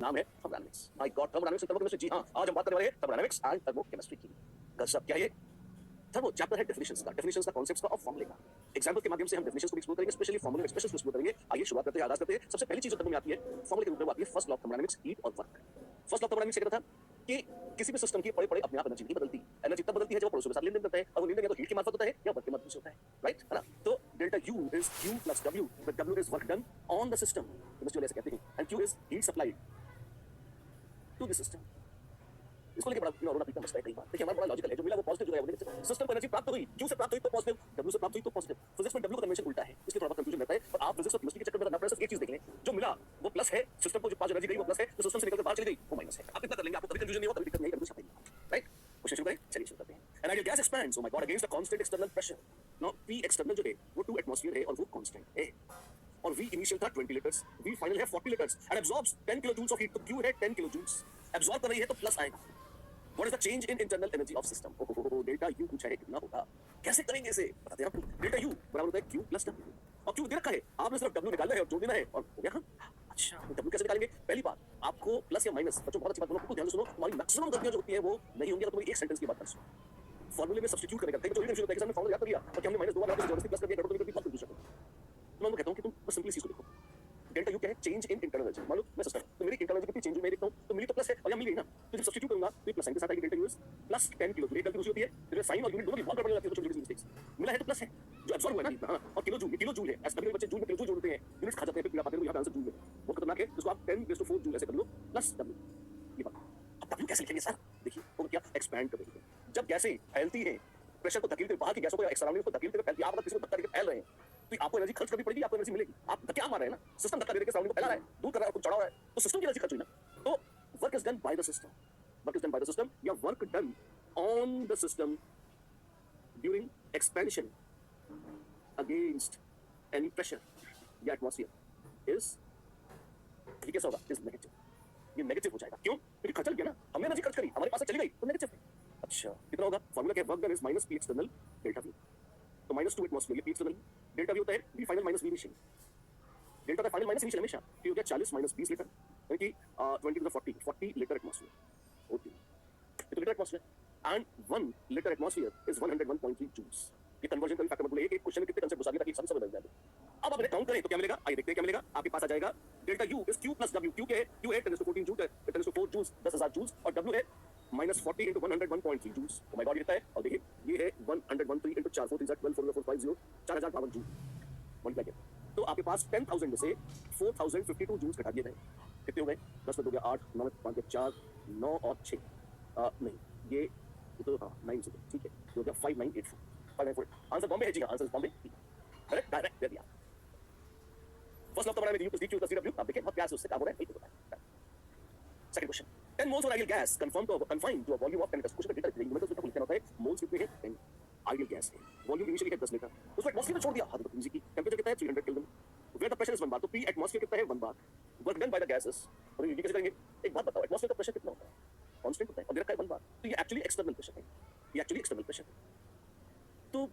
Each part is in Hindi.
नाम है thermodynamics. My God, thermodynamics and thermochemistry. जी हाँ, आज हम बात करने वाले हैं थर्मोडायनामिक्स एंड थर्मोकेमिस्ट्री की। गजब क्या है ये? थर्मो चैप्टर है डेफिनेशंस का, कांसेप्ट्स का और फॉर्मूले का। एग्जांपल के माध्यम से हम डेफिनेशंस को एक्सप्लोर करेंगे, स्पेशली फॉर्मूले एक्सप्रेशंस को एक्सप्लोर करेंगे। आइए शुरुआत करते हैं, आगाज करते हैं। सबसे पहली चीज जो तब में आती है फॉर्मूले के रूप में आती है first law of thermodynamics, heat और work. First law of thermodynamics कहता था कि किसी भी सिस्टम की पड़े अपने आप एनर्जी नहीं बदलती। एनर्जी तब बदलती है जब वो पड़ोसियों के साथ लेन देन करता है, और वो लेन देन या तो हीट की मार्फत होता है या वर्क के माध्यम से होता है, राइट है ना? तो delta U is Q plus W, W is work done on the system, chemistry ऐसे कहते हैं, and Q is heat supplied to the system. इसको लेके बड़ा रोना पीटना मचता है कई बार। देखिए हमारा बड़ा लॉजिकल है, जो मिला वो पॉजिटिव जो है वो नेगेटिव। सिस्टम को एनर्जी प्राप्त हुई, क्यू से प्राप्त हुई तो पॉजिटिव, डब्ल्यू से प्राप्त हुई तो पॉजिटिव। फिजिक्स में डब्ल्यू का कन्वेंशन उल्टा है, इसलिए थोड़ा बहुत कंफ्यूजन रहता है। पर आप फिजिक्स और केमिस्ट्री के चक्कर में ना पड़े, सिर्फ एक चीज देख लें, जो मिला वो प्लस है, सिस्टम को जो पास एनर्जी गई वो प्लस है, जो सिस्टम से निकलकर बाहर चली गई वो माइनस है। आप इतना कर लेंगे, आपको कभी कंफ्यूजन नहीं होगा, कभी दिक्कत नहीं कभी छापेंगे, राइट? क्वेश्चन शुरू करें, चलिए शुरू करते हैं। An ideal gas expands, O my God, against the constant external pressure. Now P external जो है वो 2 एटमॉस्फेयर है और वो कांस्टेंट है, और V इनिशियल था 20 लीटर्स, V फाइनल है 40 litres and absorbs 10 kilo joules of heat. तो Q है 10 किलो जूल्स, एब्जॉर्ब कर रही है तो प्लस आएगा। What is the change in internal energy of system? Delta U पूछा है कितना होगा, कैसे करेंगे इसे बताते हैं आपको। डेल्टा U बराबर होता है Q प्लस W, और Q दे रखा है, आपने सिर्फ W निकालना है और जोड़ देना है और हो गया। अच्छा, तो W कैसे निकालेंगे? पहली बात, आपको प्लस या माइनस, बच्चों बहुत अच्छी बात बोलो, बिल्कुल ध्यान से सुनो, तुम्हारी मैक्सिमम गलतियां जो होती है वो नहीं होंगी अगर तुम एक सेंटेंस की बात कर सुनो। फॉर्मूले में सब्स्टिट्यूट करने का जो कंफ्यूजन होता है कि हमने फॉर्मूला याद कर लिया और हमने माइनस 2 बार जबरदस्ती प्लस कर दिया, तो कभी कंफ्यूजन होता है। मैं कहता हूं कि तुम बस सिंपली चीज को देखो, डेल्टा यू क्या है? Change in internal energy. मान लो मैं सिस्टम, तो मेरी इंटरनल एनर्जी कितनी चेंज हुई मैं देखता हूं, तो मिली तो प्लस है और यहां मिल गई ना, तो जब सब्स्टिट्यूट करूंगा तो ये प्लस साइन के साथ आएगी। Delta U is plus 10 kilo joule. एक गलती दूसरी होती है, तो साइन और यूनिट दोनों की बहुत बड़ी जाती है, तो छोटी-छोटी मिस्टेक्स। मिला है तो प्लस है, जो एब्जॉर्ब हुआ है ना, हां, और किलो जूल, ये किलो जूल है। ऐसे कभी बच्चे जूल में किलो जूल जोड़ते हैं, यूनिट्स खा जाते हैं, फिर पीड़ा पाते हैं, तो यहां पे आंसर जूल है। बहुत खतरनाक है, इसको आप 10⁴ जूल ऐसे कर लो प्लस डब्ल्यू, ये बात। अब डब्ल्यू कैसे लिखेंगे सर? देखिए वो क्या एक्सपैंड कर देंगे। जब गैसें फैलती हैं, प्रेशर को धकेलते हुए बाहर की गैसों को या सराउंडिंग को धकेलते हुए फैलती है, आप अगर किसी को धक्का देके फैल रहे हैं तो आपको एनर्जी खर्च करनी पड़ेगी, आपको एनर्जी मिलेगी। आप क्या मार रहे हैं ना, सिस्टम धक्का दे के सराउंडिंग को फैला रहा है, दूर कर रहा है, कुछ चढ़ा रहा है, तो सिस्टम की एनर्जी खर्च हुई ना। तो work is done by the system, work is done by the system या work done on the system during expansion against any pressure या एटमॉस्फेयर इज, ये कैसा होगा? Is negative. ये नेगेटिव हो जाएगा, क्यों? क्योंकि खर्च गया ना, हमने एनर्जी खर्च करी, हमारे पास से चली गई तो नेगेटिव है। अच्छा, कितना होगा? फार्मूला क्या है? Work done is minus P external delta we, तो -2 एटमॉस्फेयर, ये पी एक्सटर्नल, डेल्टा वी होता है V final minus V initial. Delta का फाइनल माइनस इनिशियल हमेशा पी हो गया 40 - 20 लीटर, यानी कि 20 to the 40 लीटर एटमॉस्फेयर होती है, ये तो litre atmosphere. And 1 litre atmosphere is 101.3 joules. ये कन्वर्जन का फैक्टर मत बोले, एक क्वेश्चन में कितने कांसेप्ट घुसा दिया ताकि सब समझ जाए। अब आप काउंट करें तो क्या मिलेगा? आइए देखते हैं क्या मिलेगा। आपके पास आ जाएगा delta U is Q plus W. Q क्या है? क्यू है 10⁴ जूल, 10⁴ जूल्स 10,000 जूल्स, और डब्ल्यू है -40 × 101.3 जूल्स। ओ माय गॉड, ये कितना है? और देखिए ये है 113 × 4 4 3 12 4 4 50 4052 जूल। मल्टीप्लाई किया तो आपके पास 10,000 में से 4052 जूल्स घटा दिए गए। कितने हो गए? 10 में 2 गया 8, 9 में 5 गया 4, 9 और 6 नहीं, ये तो हाँ 9 से ठीक है, हो गया 5984 5984। आंसर बॉम्बे है जी, आंसर बॉम्बे, करेक्ट, डायरेक्ट दे दिया। फर्स्ट लॉ तो बड़ा में डी क्यू प्लस डब्ल्यू, आप देखिए बहुत प्यार से उससे काम हो रहा है, नहीं होता है। Second question, 10 moles of ideal gas confined to a volume of 10 litre. Question का डेटा देंगे, मतलब उसमें लिखना होता है मोल्स कितने हैं 10, आइडियल गैस है, वॉल्यूम इनिशियली है 10 लीटर, उसको एटमॉस्फेयर में छोड़ दिया, हद इजी की। टेंपरेचर कितना है 300 kelvin, where the pressure is 1 bar, तो पी एटमॉस्फेयर कितना है 1 bar, work done by the gases. और ये कैसे करेंगे? एक बात बताओ, एटमॉस्फेयर का प्रेशर कितना होता है? कांस्टेंट होता है, और दे रखा है 1 बार, तो ये एक्चुअली एक्सटर्नल प्रेशर है, ये एक्चुअली एक्सटर्नल प्रेशर है। तो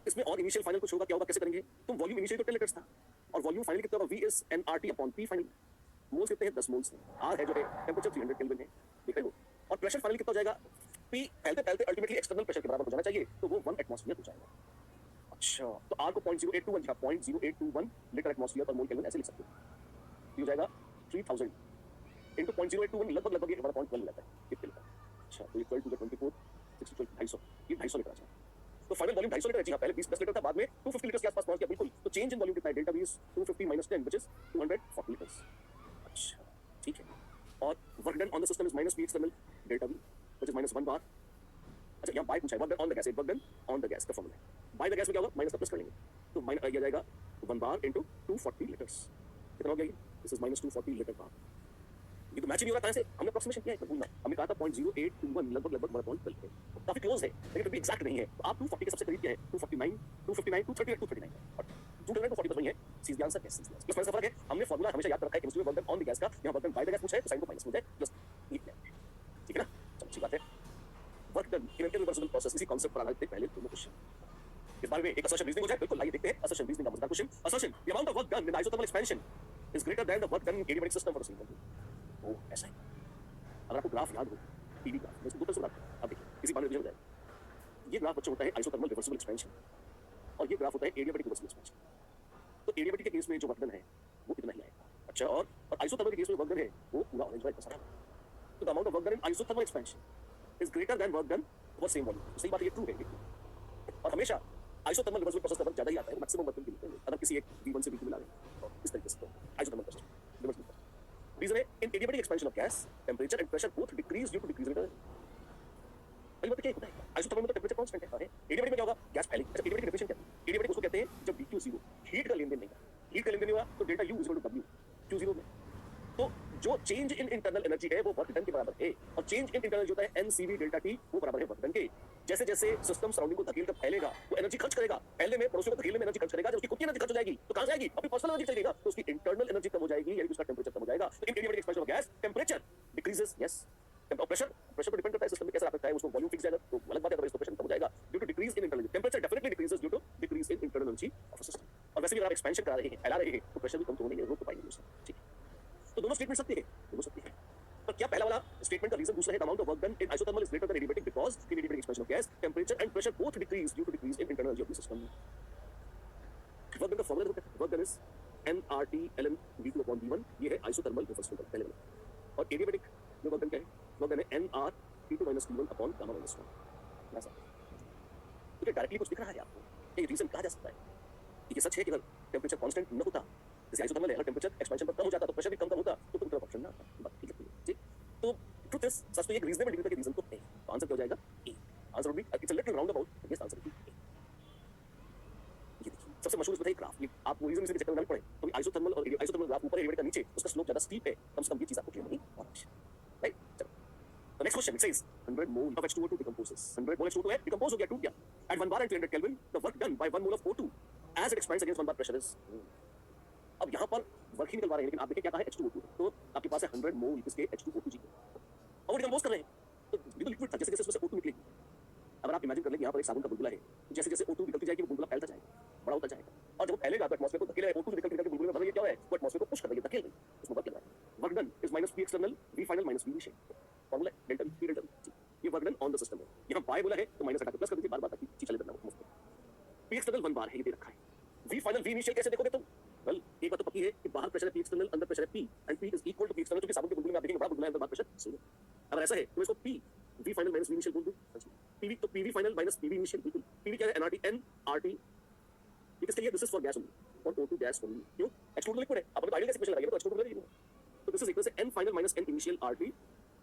इसमें और इनिशियल फाइनल कुछ होगा, क्या होगा, कैसे करेंगे? तुम वॉल्यूम इनिशियल तो 10 लीटर्स था, और वॉल्यूम फाइनल कितना होगा? V is nRT upon P final. Moles कितने हैं? 10 मोल्स हैं। R है जो है टेंपरेचर 300 केल्विन है, देख रहे हो। और प्रेशर फाइनल कितना हो जाएगा? P फैलते फैलते अल्टीमेटली एक्सटर्नल प्रेशर के बराबर हो जाना चाहिए, तो वो 1 एटमॉस्फेयर हो जाएगा। अच्छा, तो R को 0.0821 लिखा, 0.0821 लीटर एटमॉस्फेयर पर मोल केल्विन ऐसे लिख सकते हो। ये हो जाएगा 3000 इनटू 0.0821, लगभग ये 1.12 मिलता है, कितने लिखा? अच्छा, तो ये 12 to the 24 6 to 12 250, ये 250 लीटर आ जाएगा। तो फाइनल वॉल्यूम 250 लीटर है जी हाँ, पहले 20 लीटर था, बाद में 250 लीटर के आसपास पहुंच गया, बिल्कुल। तो चेंज इन वॉल्यूम कितना है? Delta we is 250 - 10 which is 240 litres. अच्छा, ठीक है। और work done on the system is minus P external delta we which is -1 बार। अच्छा, यहां बाय पूछा है, work done on the gas, work done on the gas का फॉर्मूला है। बाय द गैस में क्या होगा? माइनस का प्लस कर लेंगे, तो माइनस ये जाएगा 1 बार इनटू 240 लीटर्स। कितना हो गया ये? दिस इज -240 लीटर बार। ये तो मैच नहीं हो रहा, कहां से? हमने अप्रोक्सीमेशन किया है, भूलना। हमने कहा था 0.0821, लगभग 1.12 है, काफी क्लोज है, लेकिन फिर भी एग्जैक्ट नहीं है। तो आप 240 के सबसे करीब क्या है? 259 239 238 239 और 239 240 बस वही है। सीधी आंसर है, सीधी प्लस माइनस का फर्क है। हमने फार्मूला हमेशा याद रखा है केमिस्ट्री में, work done on the gas का, यहां work done by the gas पूछा है, तो साइन को माइनस हो जाए प्लस, ठीक है ना? चलो अच्छी बात है। Work done in an reversible process, इसी कांसेप्ट पर आधारित पहले दोनों क्वेश्चन। इस बारे में एक असर्शन रीजनिंग हो जाए, बिल्कुल लाइए देखते हैं असर्शन रीजनिंग का मजेदार question. Assertion, the amount of work done in isothermal expansion is greater than the work done in adiabatic system for a single molecule. वो ऐसा है। अगर आपको ग्राफ याद हो, पीवी ग्राफ, मैं इसको 2 तरह से बनाता हूँ, आप देखिए, इसी बारे में रिवीजन हो जाएगा। ये ग्राफ बच्चों होता है आइसोथर्मल रिवर्सिबल एक्सपेंशन और ये ग्राफ होता है एडियाबैटिक रिवर्सिबल एक्सपेंशन। तो एडियाबैटिक के केस में जो वर्क डन है वो इतना ही आएगा। अच्छा, और आइसोथर्मल के केस में वर्क डन है वो पूरा ऑरेंज वाला सारा। तो the amount of work done in isothermal expansion is greater then work done for same volume. सही बात है, ये ट्रू है, और हमेशा आइसोथर्मल रिवर्सिबल प्रोसेस का वर्क ज्यादा ही आता है मैक्सिमम वर्क डन के लिए अगर किसी एक V1 से V2 मिला दें तो इस तरीके से। तो आइसोथर्मल प्रोसेस रिवर्सिबल रीजन है in adiabatic expansion of gas temperature and pressure both decrease due to decrease in भाई मतलब क्या होता है, आइसोथर्मल में तो टेंपरेचर कांस्टेंट है, एडियाबैटिक में क्या होगा, गैस फैलेगी। अच्छा, एडियाबैटिक डेफिनेशन क्या है, एडियाबैटिक उसको कहते हैं जब dq0 हीट का लेन-देन नहीं है, हीट का लेन-देन हुआ तो delta U equal to W q0 में। तो जो चेंज इन इंटरनल एनर्जी है वो वर्क डन के बराबर है, और चेंज इन इंटरनल जो होता है NCV डेल्टा T वो बराबर है वर्क डन के। जैसे जैसे सिस्टम सराउंडिंग को धकेल कर फैलेगा वो एनर्जी खर्च करेगा, फैलने में पड़ोसियों को धकेलने में एनर्जी खर्च करेगा। जब उसकी खुद की एनर्जी खर्च हो जाएगी तो कहां से आएगी, अपनी पर्सनल एनर्जी चलेगा, तो उसकी इंटरनल एनर्जी कम हो जाएगी, यानी कि उसका टेंपरेचर कम हो जाएगा। तो in adiabatic expansion of gas temperature decreases, yes, pressure पर डिपेंड करता है सिस्टम में कैसा रखता है, उसको वॉल्यूम फिक्स जाएगा तो अलग बात है, अगर इसका प्रेशर कम हो जाएगा due to decrease in internal temperature definitely decreases due to decrease in internal energy of a system. और वैसे भी अगर आप एक्सपेंशन करा रहे हैं, फैला रहे हैं, तो प्रेशर भी कम तो होने रोक तो पाएंगे उससे, ठीक है। तो दोनों स्टेटमेंट सत्य है, दोनों सत्य है। पर क्या पहला वाला स्टेटमेंट का रीजन दूसरा है, the amount of work done in isothermal is greater than adiabatic because in adiabatic expansion of gas temperature and pressure both decrease due to decrease in internal energy of the system. Work done का फार्मूला देखो, work done is nRT ln V2 upon V1, ये है आइसोथर्मल रिवर्सिबल पहले वाला। और एडियाबैटिक में वर्क डन क्या है, वर्क डन है nR T2 minus T1 upon gamma minus 1। ऐसा तो डायरेक्टली कुछ दिख रहा है आपको, ये रीजन कहा जा सकता है। ये सच है कि अगर टेंपरेचर कांस्टेंट न होता, जैसे आइसोथर्मल है, अगर टेंपरेचर एक्सपेंशन पर कम हो जाता तो प्रेशर भी कम होता, तो कोई ऑप्शन ना आता, बात ठीक है, ठीक। तो ट्रुथ इज सच तो एक रीजनेबल डिग्री तक रीजन तो है, तो आंसर क्या हो जाएगा, A. Answer would be, it's a little round about, yes answer would be A. ये देखिए सबसे मशहूर बताइए ग्राफ, ये आप वो रीजन में से चक्कर में ना पड़े, तो आइसोथर्मल और आइसोथर्मल ग्राफ ऊपर एडियाबैटिक का नीचे, उसका स्लोप ज्यादा स्टीप है, कम से कम ये चीज आपको क्लियर होनी और आवश्यक, राइट। चलो the next question, it says 100 mole of H2O2 decomposes, 100 mole H2O2 है, decompose हो गया, टूट गया, at 1 bar and 300 Kelvin the work done by 1 mole of O2 as it expands against 1 bar pressure is। अब यहाँ पर वर्क ही निकलवा रहे हैं, लेकिन आप देखिए क्या कहा है, H2O2, तो आपके पास है 100 मोल इसके H2O2 जी, और वो डिकम्पोज कर रहे हैं, तो ये तो लिक्विड था, जैसे जैसे उसमें से O2 निकलेगी, अगर आप इमेजिन कर लें यहाँ पर एक साबुन का बुलबुला है, तो जैसे जैसे O2 निकलती जाएगी वो बुलबुला फैलता जाएगा, बड़ा होता जाएगा, और जब वो फैलेगा तो एटमॉस्फेयर को धकेलेगा, O2 से निकल के बुलबुले में भर रही है, क्या है, वो एटमॉस्फेयर को पुश कर रही है, धकेल रही है, उसमें वर्क लग रहा है। Work done is minus P external V final minus V initial, formula delta V delta V, ये work done on the system है। यहाँ बाय बोला है तो माइनस हटा के प्लस कर दीजिए, बार-बार ताकि चीज चले करना हो। P एक्सटर्नल 1 बार है, ये दे रखा है। V फाइनल V इनिशियल कैसे देखोगे तुम, वेल एक बात तो पक्की है कि बाहर प्रेशर है P एक्सटर्नल, अंदर प्रेशर है P, and P is equal to P external, क्योंकि साबुन के बुलबुले में आप देखेंगे बड़ा बुलबुला है, अंदर बाहर प्रेशर सेम है। अगर ऐसा है तो इसको P V final minus V initial बोल दो, PV तो PV final minus PV initial, बिल्कुल PV क्या है, nRT nRT, ये किसके लिए, this is for gas only, for O2 gas only, क्यों, H2O लिक्विड है, आपने तो आइडियल गैस इक्वेशन लगाई है, तो H2O लगाइए, तो this is equal to n final minus n initial RT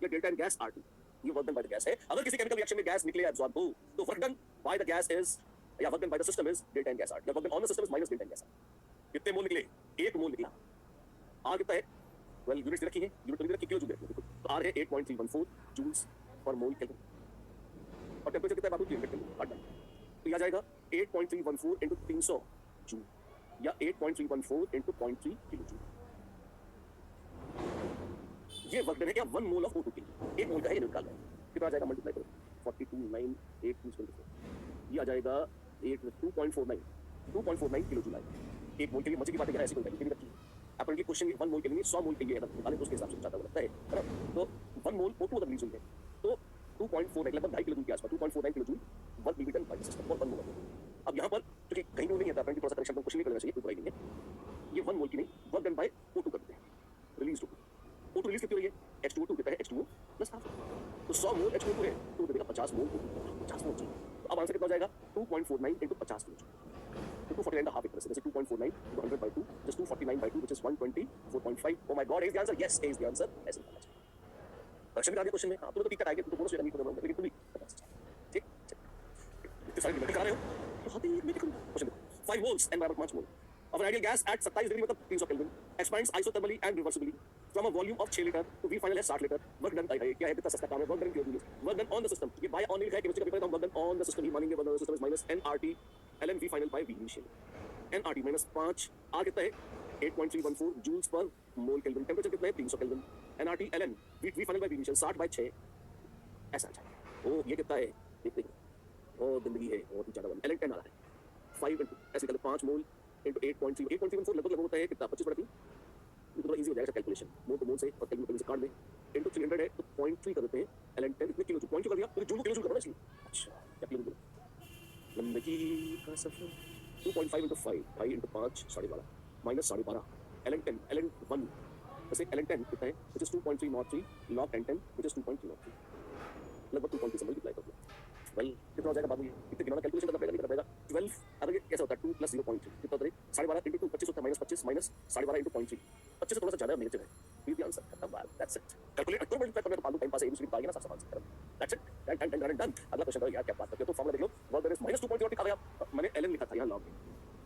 या डेल्टा n गैस RT, ये work done by the gas है। अगर किसी केमिकल रिएक्शन में गैस निकले एब्सॉर्ब हो, तो work done by the gas is, या work done by the system is delta n gas RT, या work done on the system is minus delta n gas RT। कितने मोल निकले, 1 मोल निकला, R कितना है, वेल यूनिट्स रखी है, यूनिट तो नहीं रखी, किलो जूल है, तो R है 8.314 जूल्स पर मोल केल्विन, और टेंपरेचर कितना है बाबू, 300 केल्विन, हट डन। तो ये आ जाएगा 8.314 into 300 जूल, या 8.314 into 0.3 किलो जूल। ये वर्क डन है क्या, 1 मोल ऑफ O2 के लिए, 1 मोल का है, ये निकाल रहे हैं, कितना आ जाएगा, मल्टीप्लाई करो 42,982,24, ये आ जाएगा 2.49 किलो जूल आएगा। 1 मोल के लिए मजे की बात है, ऐसी कोई वैल्यू नहीं रखी है, अपने क्वेश्चन 1 मोल के लिए 100 मोल के लिए अगर निकालें तो उसके हिसाब से ज्यादा लगता है ना, तो 1 मोल O2 अगर रिलीज हुई है तो 2.49 लगभग 2.5 किलो जूल के आसपास, 2.49 kilo joule work will be done by the system for 1 मोल। अब यहाँ पर क्योंकि कहीं नहीं है, अपने थोड़ा सा करेक्शन क्वेश्चन नहीं करना चाहिए, कोई बुराई नहीं है, ये 1 मोल की नहीं, वर्क डन बाय O2 करते हैं, रिलीज O2 रिलीज कितनी हो रही है, H2O2 कितना है, H2O प्लस हाफ, तो 100 मोल H2O2 है तो देगा 50 मोल, 50 मोल चाहिए, तो अब आंसर कितना हो जाएगा, 2.49 into 50 किलो जूल, तो 249 का हाफ एक तरह से, जैसे 2.49 into 100 by 2 just 249 by 2 which is 124.5। oh my god, is the answer, yes is the answer, ऐसे निकालना चाहिए। क्वेश्चन भी आ गया क्वेश्चन में, हाँ तुम्हें तो ठीक है, आएगा तो बोनस नहीं करना, लेकिन तुम भी ठीक इतने सारे निकल आ रहे हो तो हाथ ही में देखो क्वेश्चन देखो, 5 moles and बराबर 5 मोल of an ideal gas at 27 degree मतलब 300 kelvin expands isothermally and reversibly from a volume of 6 litre to V final है 60 लीटर, वर्क डन क्या है, कितना सस्ता काम है, वर्क डन क्यों दिया, work done on the system, ये बाय ऑन नहीं लिखा है, केमिस्ट्री का पेपर है, work done on the system ही मानेंगे, work done system is minus nRT ln V final by V initial, nRT minus 5, R कितना है 8.314 joules per mole kelvin, temperature कितना है 300 kelvin, nRT ln V final by V initial 60 by 6, ऐसा अच्छा ओ ये कितना है देखते हैं, ओ जिंदगी है बहुत ही ज्यादा वाली, ln 10 आ रहा है 5 into ऐसे कर 5 मोल into 8.3 8.314 लगभग होता है कितना 25/3, तो थोड़ा इजी हो जाएगा कैलकुलेशन, मोल तो मोल से और केल्विन से काट दे, इनटू 300 है तो 0.3 कर देते हैं, ln 10 इतने किलो जूल, पॉइंट क्यों कर दिया क्योंकि जूल को किलो जूल करना इसलिए। अच्छा क्या किलो जूल, लंबे की का सफर 2.5 into 5 5 into 5 12.5 minus 12.5 ln 10 ln 1 वैसे ln 10 कितना है which is 2.303 log 10 10 which is 2.303 लगभग 2.3 से मल्टीप्लाई कर दो। वेल कितना हो जाएगा बाबू, ये इतने गिनना कैलकुलेशन करना पड़ेगा, नहीं करना पड़ेगा। 12 अगर ये कैसा होता है 2 + 0.3 कितना होता है 12.5 into 2 25 होता है -25 माइनस 12.5 into 0.3 25 से थोड़ा सा ज्यादा नेगेटिव है, प्लीज द आंसर खत्म बात, दैट्स इट। कैलकुलेट तो मल्टीप्लाई करने तो फालतू टाइम पास है, एबीसीडी आ गया ना, सब सवाल खत्म, that's it, done done done done. अगला क्वेश्चन करो यार, क्या बात करते हो, तो फॉर्मूला देख लो, वर्क डन इज -2.3 आ गया, मैंने ln लिखा था यहां log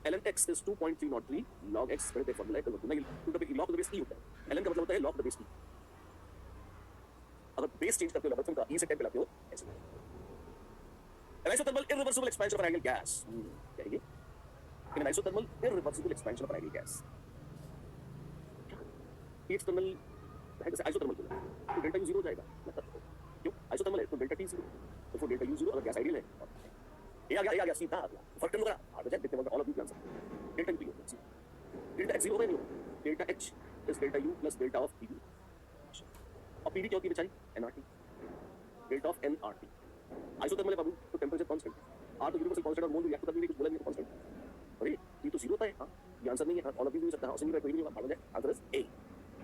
ln x is 2.303 log x मैंने फॉर्मूला है नहीं, to the log the base e होता है, ln का मतलब होता है log द बेस e, अगर बेस चेंज करते हो लॉगरिथम का e से 10 पे लाते हो ऐसे। An isothermal irreversible expansion of an ideal gas. क्या है ये? In an isothermal irreversible expansion of an ideal gas. T external है जैसे isothermal बोला, तो डेल्टा U 0 हो जाएगा, मतलब क्यों? isothermal है तो डेल्टा T 0, तो फिर डेल्टा U 0 अगर गैस आइडियल है, ये आ गया सीधा आ गया, फर्क करना होगा, आ जाए देखते हैं all of you answer, delta U होगा, डेल्टा X 0 होगा नहीं होगा, delta H is delta U plus delta of PD, और PD क्या होती है बेचारी? nRT, delta of nRT। Isothermal है बाबू तो टेंपरेचर कांस्टेंट, आर तो यूनिवर्सल कांस्टेंट और मोल रिएक्ट करने के लिए कुछ बोला नहीं कांस्टेंट, अरे ये तो 0 होता है। हां ये आंसर नहीं है, ऑल ऑफ यू नहीं सकता, हां सिंगल कोई नहीं होगा, मार हो जाए, आंसर इज ए।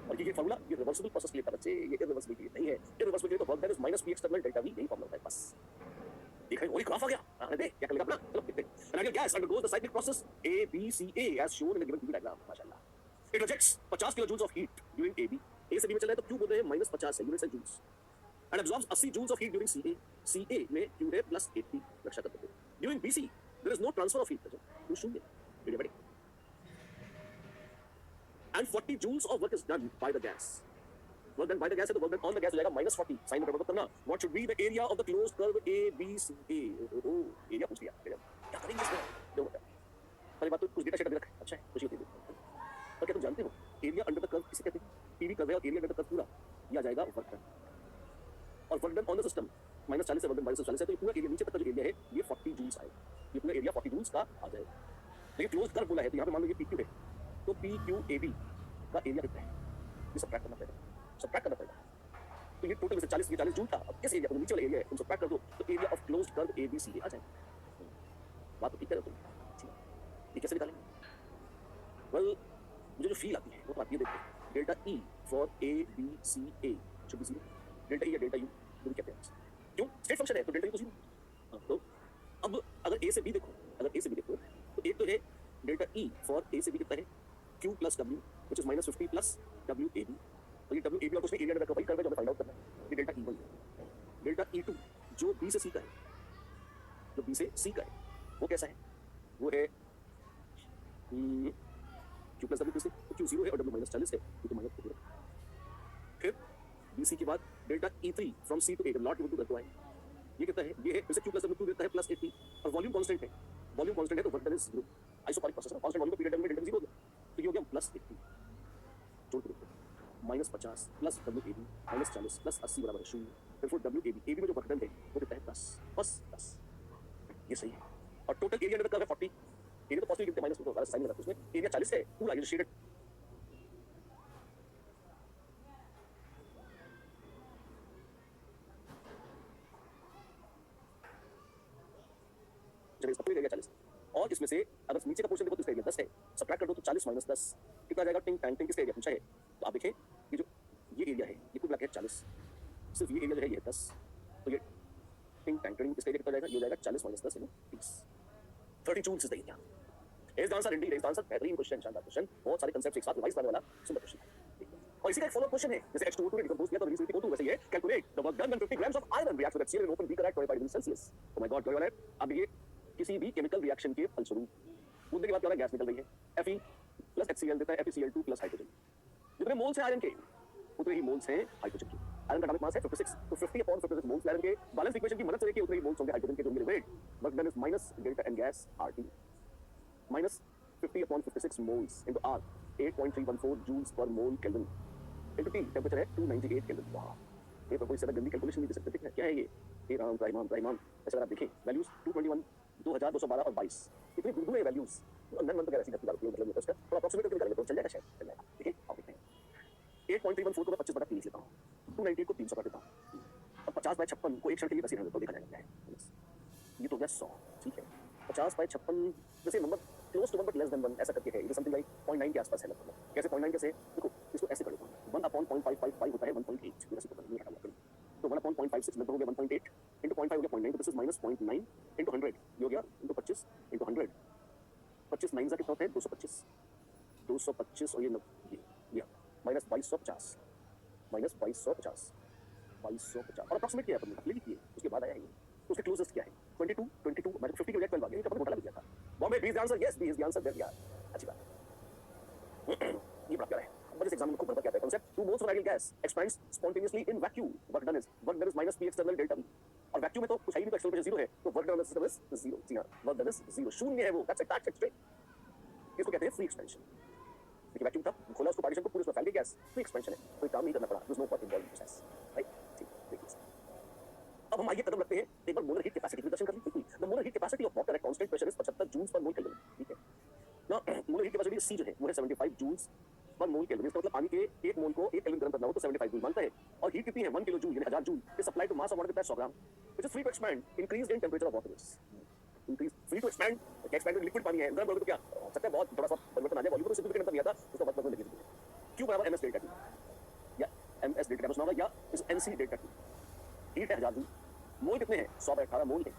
और ये फार्मूला ये रिवर्सिबल प्रोसेस के लिए था बच्चे, ये इरिवर्सिबल के लिए नहीं है, इरिवर्सिबल के लिए तो work done is minus P external delta we, यही फार्मूला होता है बस। देखा वही ग्राफ आ गया, आने दे क्या करेगा अपना, चलो देखते हैं। An ideal gas undergoes the cyclic process A B C A as shown in the given PV diagram, माशाल्लाह। It rejects 50 kilojoules of heat during AB, A से B में चल रहा है तो Q बोल रहे हैं -50 है, units and joules, and absorbs 80 joules of heat during CA. CA में Q day plus 80 रक्षा करते हैं। During BC, there is no transfer of heat. तो शून्य, ये बड़े। And 40 joules of work is done by the gas. Work done by the gas है तो work done on the gas हो जाएगा -40. साइन में प्रकट करना. What should be the area of the closed curve ABCA? Area पूछ लिया। क्या करेंगे इसमें? जो बता। पहली बात तो कुछ डेटा शीट अभी रखा है। अच्छा है, खुशी होती है। पर क्या तुम जानते हो एरिया अंडर द कर्व किसे कहते हैं? पीवी कर्व है और एरिया अंडर द कर्व पूरा ये आ जाएगा वर्क डन। और work done on the system -40 से वर्क डन -40 है तो ये पूरा एरिया नीचे तक का जो एरिया है ये 40 जूल्स आएगा, ये पूरा एरिया 40 जूल्स का आ जाएगा। लेकिन क्लोज कर्व बोला है तो यहाँ पे मान लो ये PQ है तो PQAB का एरिया कितना है ये सबट्रैक्ट करना पड़ेगा। तो ये टोटल में से 40 जूल था, अब इस एरिया को नीचे वाला एरिया है तुम सबट्रैक्ट कर दो तो area of closed curve ABCA आ जाएगा। बात तो ठीक है तुम, ये कैसे निकालेंगे? वेल मुझे जो फील आती है वो तो आप ये देखो, delta E for ABCA should be 0, delta E या डेल्टा U दोनों कहते हैं, क्यों? स्टेट फंक्शन है तो डेल्टा U तो 0। तो अब अगर A से B देखो, तो एक तो है डेल्टा E फॉर A से B कितना है Q plus W which is -50 plus WAB, तो ये WAB और कुछ नहीं एरिया अंडर कर्व वही कर्व है जो हमें फाइंड आउट करना है, ये डेल्टा E1 है। डेल्टा E2 जो B से C का है, वो कैसा है? वो है Q प्लस W तो Q 0 है और W -40 है, ये तो माइनस है। फिर BC के बाद delta E3 from C to A lot equal to करते हैं, ये कितना है? ये है फिर से Q प्लस W 2 देता है प्लस 80 और वॉल्यूम कांस्टेंट है, तो work done is 0। Isobaric process है, कांस्टेंट वॉल्यूम को पीरियड में डेल्टा 0 हो गया, तो ये हो गया प्लस 80 जोड़ के देखो -50 प्लस WAB -40 प्लस 80 बराबर है 0। फिर WAB में जो वर्क डन है वो कितना है 10, बस 10, ये सही है। और टोटल एरिया अंडर कर्व है 40, एरिया तो पॉजिटिव गिनते -2 वाला साइन में रखो, उसमें एरिया 40 है पूरा, ये शेडेड जब इसका पूरा एरिया 40 और इसमें से अगर नीचे का पोर्शन देखो तो इसका एरिया 10 है, सबट्रैक्ट कर दो तो 40 - 10 कितना आ जाएगा? टिंग टैंग टिंग, किसका एरिया पूछा है? तो आप देखें कि जो ये एरिया है ये कुल मिला के 40, सिर्फ ये एरिया जो है ये 10, तो ये टिंग टैंग टिंग इसका एरिया कितना हो जाएगा? ये हो जाएगा 40 - 10 30 30 joules is the area. Is the answer indeed, is the answer. बेहतरीन क्वेश्चन, शानदार क्वेश्चन, बहुत सारे कांसेप्ट्स एक साथ रिवाइज करने वाला सुंदर क्वेश्चन। और इसी का एक फॉलो क्वेश्चन है, जैसे H2O2 ने डिकंपोज किया तो रिलीज हुई थी O2, वैसे ये calculate the work done when 50 grams of iron reacts with HCl in open beaker at 25 degree Celsius. Oh my God, वाला अब ये किसी भी केमिकल रिएक्शन के फलस्वरूप बूंदे के बाद क्या हो रहा है? गैस निकल रही है, Fe प्लस HCl देता है FeCl2 प्लस हाइड्रोजन। जितने मोल्स हैं आयरन के उतने ही मोल्स हैं हाइड्रोजन के। आयरन का एटॉमिक मास है 56, तो 50/56 मोल्स आयरन के बैलेंस इक्वेशन की मदद से देखिए उतने ही मोल्स होंगे हाइड्रोजन के, जो मिले wait work done is minus delta N gas RT minus 50/56 moles into R 8.314 joules per mole Kelvin into T temperature है 298 केल्विन। वाह, ये तो कोई ज्यादा गंदी कैलकुलेशन नहीं दे सकते, ठीक है? क्या है ये राम प्राइमान ऐसे अगर आप देखें वैल्यूज 221 2212 और 22 इतनी दूर है वैल्यूज, तो अंदर मन तो क्या ऐसी मतलब नहीं है उसका, तो अप्रोक्सीमेट करके निकालेंगे तो चल जाएगा, शायद चल जाएगा। ठीक है, आप देखते हैं 8.314 को मैं 25 बटा 3 लिख लेता हूँ, 298 को 300 काट देता हूँ, अब 50 बाय 56 को एक क्षण के लिए वैसे रहने दो, देखा जाएगा क्या है। ये तो हो गया 100, ठीक है। 50 बाय 56 जैसे number close to 1 but less than 1 ऐसा करके है, ये समथिंग लाइक 0.9 के आसपास है लगभग। कैसे 0.9 कैसे? देखो इसको ऐसे कर देता हूँ, 1 अपॉन 0.555 होता है 1.8, मेरा सिंपल नहीं हटा हुआ कहीं, तो 1 अपॉन 0.56 लगभग हो गया 1.8 इंटू 0.5 हो गया 0.9, तो दिस इज माइनस 0.9 इंटू 100, ये हो गया इंटू 25 इंटू 100, 25 9 कितना होता है 225, 225 और ये माइनस 2250, माइनस 2250, 2250 और अप्रॉक्सीमेट किया है हमने, किए उसके बाद आया ये, तो उसके क्लोजेस्ट क्या है 22 22 मैंने 50 के बजाय 12 आ गया, ये कब घोटाला लग गया था। Bombay B is the answer, yes B is the answer, there यार अच्छी बात। ये बड़ा प्यारा है, बड़े से एग्जाम में खूब बड़ा क्या है concept, two moles of ideal gas expends spontaneously in vacuum, work done is minus P external delta we, और वैक्यूम में तो कुछ है ही नहीं, तो एक्सटर्नल पे 0 है, तो वर्क डन इज 0, जी हां वर्क डन इज 0, शून्य है वो, दैट्स इट स्ट्रेट, इसको कहते हैं फ्री एक्सपेंशन। देखिए वैक्यूम था, खोला उसको पार्टीशन को, पूरे उसमें फैल गई गैस, फ्री एक्सपेंशन है, कोई काम नहीं करना पड़ा, there is no work involved in process, right. ठीक देखिए अब हम आइए कदम रखते हैं, एक बार मोलर हीट कैपेसिटी की दर्शन कर लीजिए। The molar heat capacity of water at constant pressure is 75 joules पर मोल केल्विन, ठीक है ना। मोलर हीट कैपेसिटी सी जो है वो है 75 जूल्स पर मोल केल्विन, इसका मतलब पानी के 1 मोल को 1 केल्विन गर्म करना हो तो 75 जूल बनता है, और हीट कितनी है 1 किलो जूल यानी 1000 joule is supplied to mass of water कितना है 100 gram, which is free to expand increase in temperature of water, increase free to expand, क्या एक्सपैंड लिक्विड पानी है गर्म करोगे तो क्या हो सकता है बहुत थोड़ा सा परिवर्तन आ जाए, वॉल्यूम को सिग्निफिकेंट अंतर नहीं आता, उसका मतलब लिख दीजिए Q बराबर ms डेल्टा T या ms डेल्टा टी सुना होगा, या इस nc डेल्टा T, हीट है 1000 जूल, मोल कितने हैं 100 बाय 18 मोल है,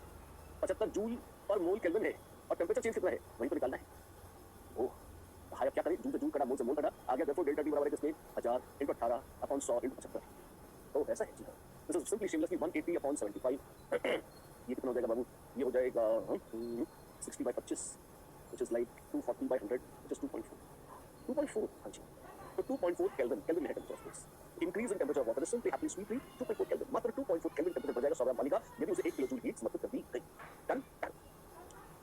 75 जूल पर मोल केल्विन है, और टेंपरेचर चेंज कितना है वहीं तो निकालना है। ओह हाय, अब क्या करें, जूल से जूल कटा, मोल से मोल कटा, आ गया देयरफॉर डेल्टा टी बराबर है किसके 1000 इनटू 18 अपॉन 100 इनटू 75, तो ऐसा है जी हां, this is simply shamelessly 180 upon 75 ये कितना हो जाएगा बाबू, ये हो जाएगा 60 by 25 which is like 240 by 100 which is 2.4 हां जी, तो 2.4 केल्विन, केल्विन है temperature of course, increase in temperature of water is simply happily sweetly 2.4 kelvin, मात्र 2.4 केल्विन टेंपरेचर बढ़ जाएगा 100 ग्राम पानी का यदि उसे 1 किलो जूल हीट समर्पित कर दी गई। Done done.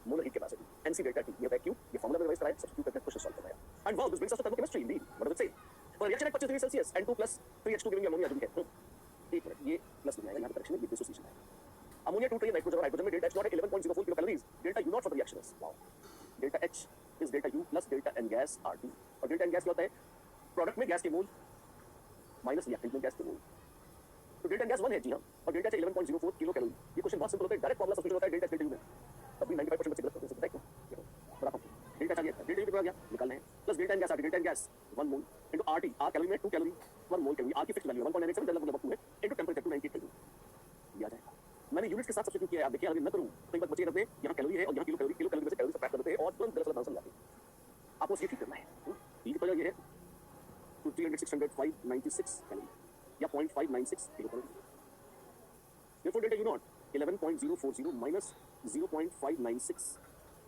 Molar heat capacity NC delta T, ये वैक्यूम, ये फार्मूला में रिवाइज कराया, सब्स्टिट्यूट करके क्वेश्चन सॉल्व करवाया, and wow this brings us to thermochemistry indeed, what does it say, for reaction at 25 degree Celsius N2 + 3H2 giving ammonia, जो भी है एक मिनट, ये प्लस में आएगा यहां पे करेक्शन में, ये डिसोसिएशन है, अमोनिया टूट रही है नाइट्रोजन और हाइड्रोजन में, delta H not 11.04 kilo calories, delta U not for the reaction is wow, delta H is delta U plus delta N gas R2, और डेल्टा N गैस क्या होता है, प्रोडक्ट में गैस के मोल माइनस रिएक्टेंट में गैस के मोल, तो डेल्टा गैस 1 है जी हां, और डेल्टा H 11.04 किलो कैलोरी, ये क्वेश्चन बहुत सिंपल होता है, डायरेक्ट फार्मूला सब्स्टिट्यूट होता है डेल्टा H डेल्टा U में, तब भी 95% बच्चे गलत करते हैं, पता है क्यों, बड़ा फंक्शन डेल्टा चाहिए था, डेल्टा U कितना आ गया निकालना है, plus delta N gas R, delta N gas 1 मोल इनटू RT, R कैलोरी में 2 कैलोरी 1 मोल कैलोरी, R की फिक्स्ड वैल्यू 1.97 लगभग 2 है इनटू टेंपरेचर 298 कैलोरी, ये आ जाएगा। मैंने यूनिट्स के साथ सब्स्टिट्यूट किया है, आप देखिए अगर न करूं तो एक बात बचे रहते हैं, यहाँ कैलोरी है और यहाँ किलो कैलोरी में से कैलोरी सब्ट्रैक्ट कर देते हैं और तुरंत दरअसल आंसर लाते हैं, आपको ये ठीक करना है। ये तो ये है 300 कैलोरी या 0.596 kilo calorie, therefore delta U not 11.040 minus 0.596,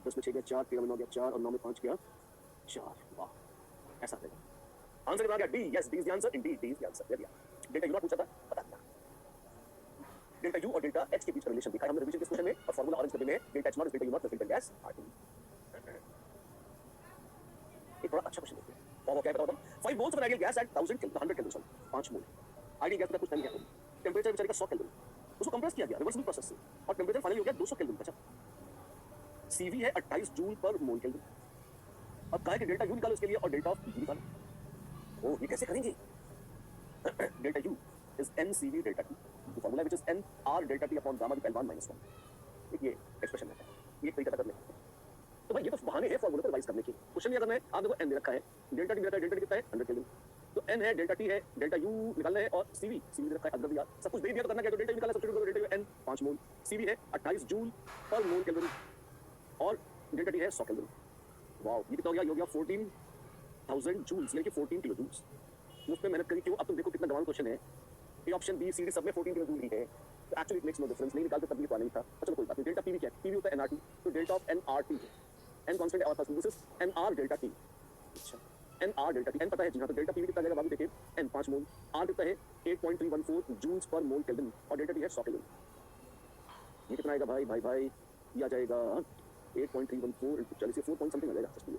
10 में 6 गया 4, 13 में 9 गया 4 और 9 में 5 गया 4, वाह ऐसा रहेगा। आंसर कितना आ गया D, yes D is the answer, Indeed D is the answer, दिया डेल्टा U नॉट पूछा था, बता दिया। डेल्टा U और डेल्टा H के बीच का रिलेशन दिखा हमने रिवीजन के क्वेश्चन में, और फार्मूला ऑरेंज करने में delta H not is delta U not plus delta gas R2। एक बड़ा अच्छा क्वेश्चन देखते हैं, और वो क्या बताओ, 5 moles of an ideal gas at 1000 kelvin 100 kelvin sorry 5 mole ideal gas का कुछ टाइम क्या है, टेंपरेचर बेचारे का 100 केल्विन, उसको कंप्रेस किया गया रिवर्सिबल प्रोसेस से, और टेंपरेचर फाइनली हो गया 200 केल्विन बचा, CV है 28 जूल पर मोल केल्विन। अब कहा कि डेल्टा U निकालो इसके लिए और डेल्टा ऑफ T निकालो। ओह ये कैसे करेंगे, delta U is NCV delta T, the formula which is NR delta T upon gamma L1 minus 1, एक ये एक्सप्रेशन है, ये एक तरीका कर लेते हैं। तो भाई ये तो बहाने हैं फॉर्मूले को रिवाइज करने के, क्वेश्चन क्या करना है, आप देखो N दे रखा है, डेल्टा T दे रखा है, डेल्टा T कितना है 100 केल्विन, तो N है डेल्टा T है, डेल्टा U निकालना है, और CV दे रखा है, अगर दिया सब कुछ दे दिया तो करना क्या, तो डेल्टा U निकालना, सब्स्टिट्यूट करो, डेल्टा U N 5 मोल, CV है 28 जूल पर मोल केल्विन, और डेल्टा T है 100 केल्विन, वाओ ये कितना हो गया, ये हो गया 14000 जूल्स यानी कि 14 किलो जूल्स। मुझ पे मेहनत करी क्यों, अब तुम देखो कितना गवान क्वेश्चन है, A option B C D सब में 14 किलो जूल ही है, तो actually it makes no difference, नहीं निकालते तब भी तो नहीं था, चलो कोई बात नहीं। डेल्टा पीवी क्या है, पीवी होता है एनआरटी, तो डेल्टा ऑफ एनआरटी है, एन कांस्टेंट है और this is NR delta T, अच्छा एनआर डेल्टा टी, एन पता है जी हां, तो डेल्टा पीवी कितना जाएगा बाबू देखिए, एन 5 मोल, आर कितना है 8.314 जूल्स पर मोल केल्विन, और डेल्टा टी है 100 केल्विन, ये कितना आएगा भाई भाई भाई, ये आ जाएगा 8.314 into 40 से 4 पॉइंट समथिंग आ जाएगा, जस्ट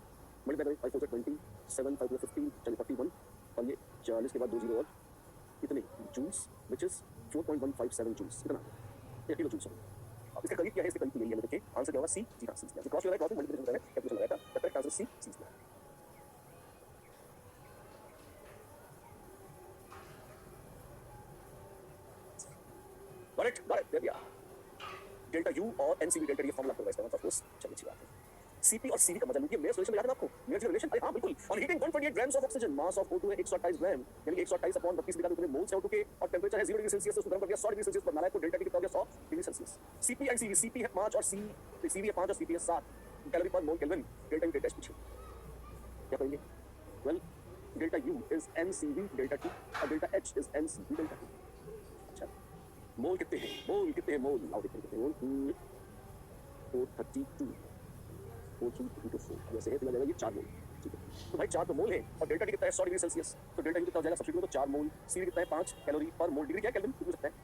मल्टीप्लाई करें 5 4 20 7 5 15 चलिए 41, और ये 40 के बाद 2 जीरो और कितने जूल्स व्हिच इज 4.157 जूल्स, कितना ये किलो जूल्स। अब इसका करीब क्या है, इसके करीब यही है, देखिए आंसर क्या होगा सी, जी हां सी, क्रॉस हो रहा है, क्रॉस मल्टीप्लिकेशन हो रहा है, कैलकुलेशन हो रहा है, correct answer C C. Correct, got it, there we are. Delta U और एनसीवी डेल्टा, ये फॉर्मूला आपको रिवाइज करना, ऑफ कोर्स, चलिए अच्छी बात है। सीपी और सीवी का मजा लूंगी, मेरे सॉल्यूशन याद है आपको, मेरे रिलेशन, अरे हां बिल्कुल। On heating 128 grams of oxygen, mass of O2 है 128 ग्राम, यानी कि 128 अपॉन 32 निकालो तुमने मोल CO2 के, और टेंपरेचर है 0 डिग्री सेल्सियस, तो उसको गर्म कर दिया 100 डिग्री सेल्सियस पर, नालायक को डेल्टा टी कितना हो गया 100 degree Celsius. CP and CV, CP है 5 और सीवी है 5 और सीपी है 7 calorie per mole kelvin. Delta U delta H पूछिए क्या करेंगे? Well delta U is NCV delta T और delta H is NCV delta T. अच्छा मोल कितने हैं, मोल कितने हैं, मोल आओ देखते हैं कितने मोल। 432 into 4 वैसे है तो लगेगा ये 4 मोल, ठीक है। तो भाई 4 तो मोल है और डेल्टा टी कितना है 100 डिग्री सेल्सियस, तो डेल्टा यू कितना हो जाएगा सब्स्टिट्यूट तो 4 मोल, सीवी कितना है 5 कैलोरी पर मोल, डिग्री क्या है केल्विन पूछ सकता है,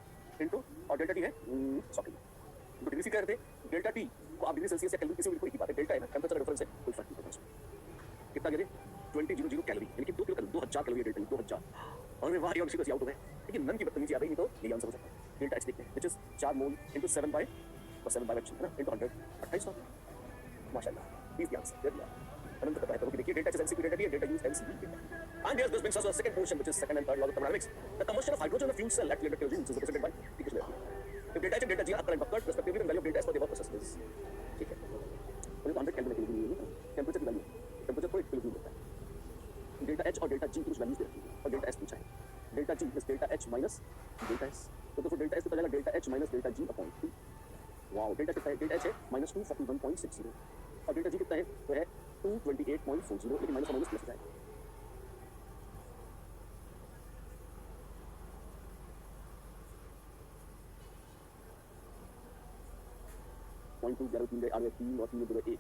इनटू और डेल्टा टी है 100 केल्विन। तो डिग्री सी क्या करते हैं, डेल्टा टी को आप डिग्री सेल्सियस या केल्विन किसी भी कोई की बात है, डेल्टा है ना, टेंपरेचर डिफरेंस है, कोई फर्क नहीं पड़ता उसमें। कितना गिरे 2000 कैलोरी, यानी कि 2 किलो 2000 कैलोरी डेल्टा 2000। और वाह ये और आउट हो गए, लेकिन नन की बदतमीजी आ गई, नहीं तो यही आंसर हो सकता है। डेल्टा एच देखते हैं which is 4 mole into 7 by 7 है ना, इनटू 100 2800 माशाल्लाह। Please the answer. There we are. अनंत पता है तो देखिए delta is NCP delta T है, delta U is NCP delta. And yes, this brings us to the second portion, which is second and third laws of thermodynamics. The combustion of hydrogen in a fuel cell at later is represented by equation. If delta H and delta G are current bucket respectively, then value of delta S for the above process is ठीक है। और 100 केल्विन के लिए नहीं, टेंपरेचर की वैल्यू, टेंपरेचर को 1 किलो जूल होता है। डेल्टा H और डेल्टा G की कुछ वैल्यूज दे रखी है और डेल्टा S पूछा है। Delta G is delta H minus delta S, तो देखो डेल्टा S कितना जाएगा, delta H minus delta G upon 2। Wow delta कितना है, डेल्टा H है -241.60 और डेल्टा G कितना है, तो है 228.40, लेकिन माइनस और माइनस प्लस जाएगा। पॉइंट 2 11 3 आ गया 3 और 3 2 1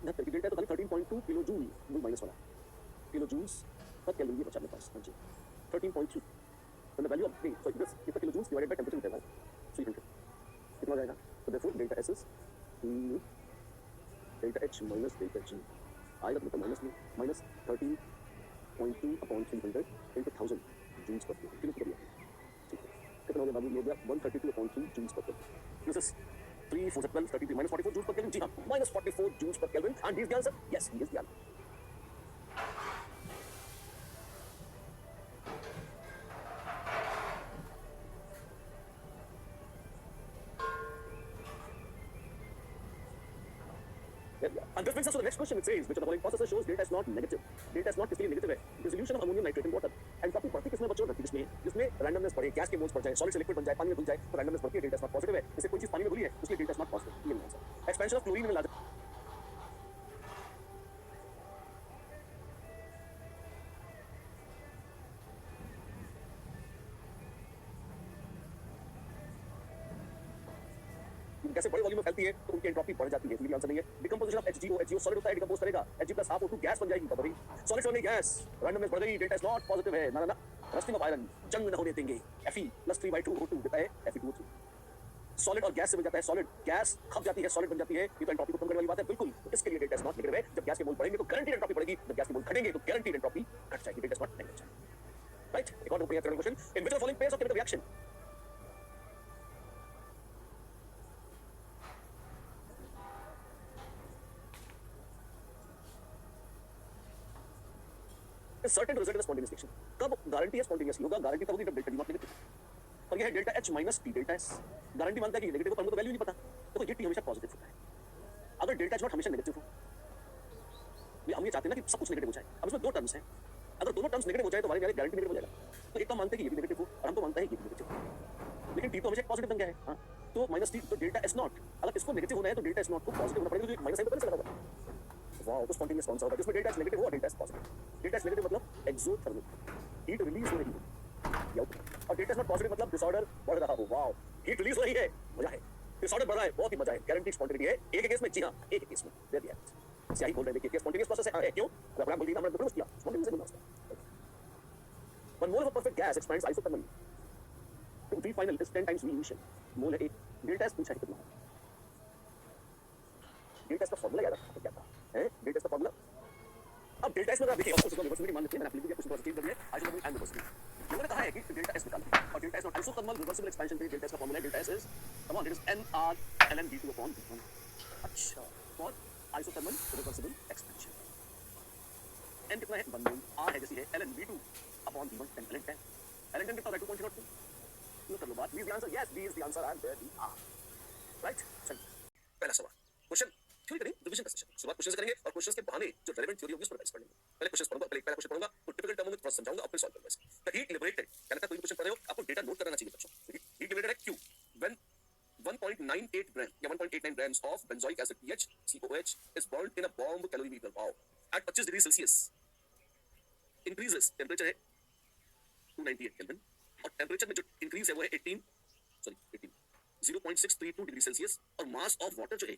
ना, तो डेल्टा तो खाली 13.2 किलो जूल, वो माइनस वाला किलो जूल्स पर कैलोरी ये बचा मेरे पास। हां जी 13.2, तो द वैल्यू ऑफ नहीं सॉरी दिस कितना kilo joules divided by temperature निकलेगा 300 कितना हो जाएगा, तो therefore delta S is delta H minus delta G आएगा, तो माइनस में minus 13.2 upon 300 into 1000 joules per kilo कर दिया, ठीक है। कितना हो गया बाबू, ये हो गया 132.3 joules per kelvin. This is 3 4 12 33 minus 44 joules per Kelvin, जी हाँ minus 44 joules per Kelvin, and he is the answer, yes he is the answer। And this brings us to the next question. It says, which of the following processes shows delta is not negative? Delta is not किसके लिए नेगेटिव है? Dissolution of ammonium nitrate in water। And काफी बढ़ती किसमें बच्चों बढ़ती जिसमें randomness बढ़े, गैस के मोल्स बढ़ जाए, सॉलिड से लिक्विड बन जाए, पानी में घुल जाए, तो randomness बढ़ती है, डेल्टा इज नॉट पॉजिटिव है। जैसे कोई चीज पानी में घुली है, उसके लिए डेल्टा इज नॉट पॉजिटिव, ये answer. Expansion of chlorine in large कैसे बड़े वॉल्यूम में फैलती है तो उनकी एंट्रोपी बढ़ जाती है, इसलिए आंसर नहीं है। डिकम्पोजिशन ऑफ HGO सॉलिड होता है, डिकम्पोज करेगा, Hg plus half O2 gas बन जाएगी, तब सॉलिड से गैस, रैंडमनेस बढ़ गई, डेल्टा इज नॉट पॉजिटिव है, ना ना। रस्टिंग ऑफ आयरन, जंग न होने देंगे, Fe प्लस 3/2 O2 देता है Fe2O3। सॉलिड और गैस से बन जाता है, सॉलिड गैस खप जाती है, सॉलिड बन जाती है, ये तो एंट्रोपी को कम करने वाली बात है, बिल्कुल। तो इसके लिए डेल्टा इज नॉट नेगेटिव है। जब गैस के मोल बढ़ेंगे तो गारंटीड एंट्रोपी बढ़ेगी, जब गैस के मोल घटेंगे तो गारंटीड एंट्रोपी घट जाएगी, delta is not negative. Right, एक और बढ़िया question, in which of the following pairs of chemical reaction is certain to result in a spontaneous reaction? कब गारंटी है स्पॉन्टेनियसली होगा, गारंटी तब होगी जब डेल्टा टी नॉट नेगेटिव। और ये है delta H minus T delta S, guarantee मानता है कि नेगेटिव पर हमको तो वैल्यू नहीं पता, तो ये टी हमेशा पॉजिटिव होता है। अगर डेल्टा H नॉट हमेशा नेगेटिव हो, हम ये चाहते हैं ना कि सब कुछ नेगेटिव हो जाए। अब इसमें दो टर्म्स हैं, अगर दोनों टर्म्स नेगेटिव हो जाए तो हमारे गारंटी नेगेटिव हो जाएगा। तो एक तो मानते हैं कि ये भी नेगेटिव हो और हम तो मानते हैं कि ये भी नेगेटिव हो, लेकिन टी तो हमेशा पॉजिटिव बन गया है। हाँ तो माइनस टी, तो डेल्टा एस नॉट अगर इसको नेगेटिव होना है तो डेल्टा एस नॉट को पॉजिटिव होना पड़ेगा, तो माइनस साइन तो पहले से लगा हुआ। वाओ, तो स्पॉन्टेनियस कौन सा होगा जिसमें डेल्टा एस नेगेटिव हो और delta S positive? Delta S negative मतलब एक्सोथर्मिक, हीट रिलीज हो रही है, और डेल्टा एस नॉट पॉजिटिव मतलब डिसऑर्डर बढ़ रहा हो। वाओ, हीट रिलीज हो रही है, मजा है, डिसऑर्डर बढ़ रहा है, बहुत ही मजा है, गारंटी स्पॉन्टेनिटी है। एक केस में जी हाँ, एक केस में दे दिया सही बोल रहे हैं, देखिए स्पॉन्टेनियस प्रोसेस है, क्यों? अगर आप बोल दिया हमने प्रूव किया स्पॉन्टेनियस से बनना उसका। One mole of a perfect gas expands isothermally to V final is 10 times V initial। मोल है एक, डेल्टा एस पूछा है कितना? डेल्टा एस का फार्मूला याद रखा क्या था? हैं? डेल्टा एस का फार्मूला। अब डेल्टा एस में देखिए ऑफ कोर्स इसको रिवर्सिबिलिटी मान लेते हैं, मैंने आप लिख दिया कुछ प्रोसेस चेंज कर दिया, आइसोथर्मल एंड रिवर्सिबिलिटी। उन्होंने कहा है कि डेल्टा एस निकालो और delta S not isothermal reversible expansion पे डेल्टा एस का फार्मूला है, delta S is come on, it is NR ln V2 upon V1। अच्छा, for isothermal reversible expansion n कितना है 1 मोल, r है जैसी है ln V2 upon V1 10 ln 10 कितना होगा 2.02। लो कर लो What? B is the answer? Yes, B is the answer, and there we are. Right? चलिए पहला सवाल क्वेश्चन थ्योरी करेंगे रिवीजन का सेशन शुरुआत क्वेश्चन करेंगे और क्वेश्चन के बहाने जो रेलेवेंट थ्योरी होगी उस पर बेस कर लेंगे पहले क्वेश्चन पढ़ूंगा पहले क्वेश्चन पढ़ूंगा तो टिपिकल टर्म में थोड़ा समझाऊंगा और फिर सॉल्व करूंगा द हीट लिबरेटेड क्या लगता है कोई क्वेश्चन पढ़ रहे हो आपको डेटा नोट करना चाहिए बच्चों हीट लिबरेटेड है क्यों व्हेन 1.98 gram या 1.89 grams of benzoic acid PH COH is burned in a bomb calorimeter wow at 25 degrees Celsius increases temperature है 298 Kelvin और टेम्परेचर में जो इंक्रीज है वो है 0.632 डिग्री सेल्सियस और मास ऑफ वाटर जो है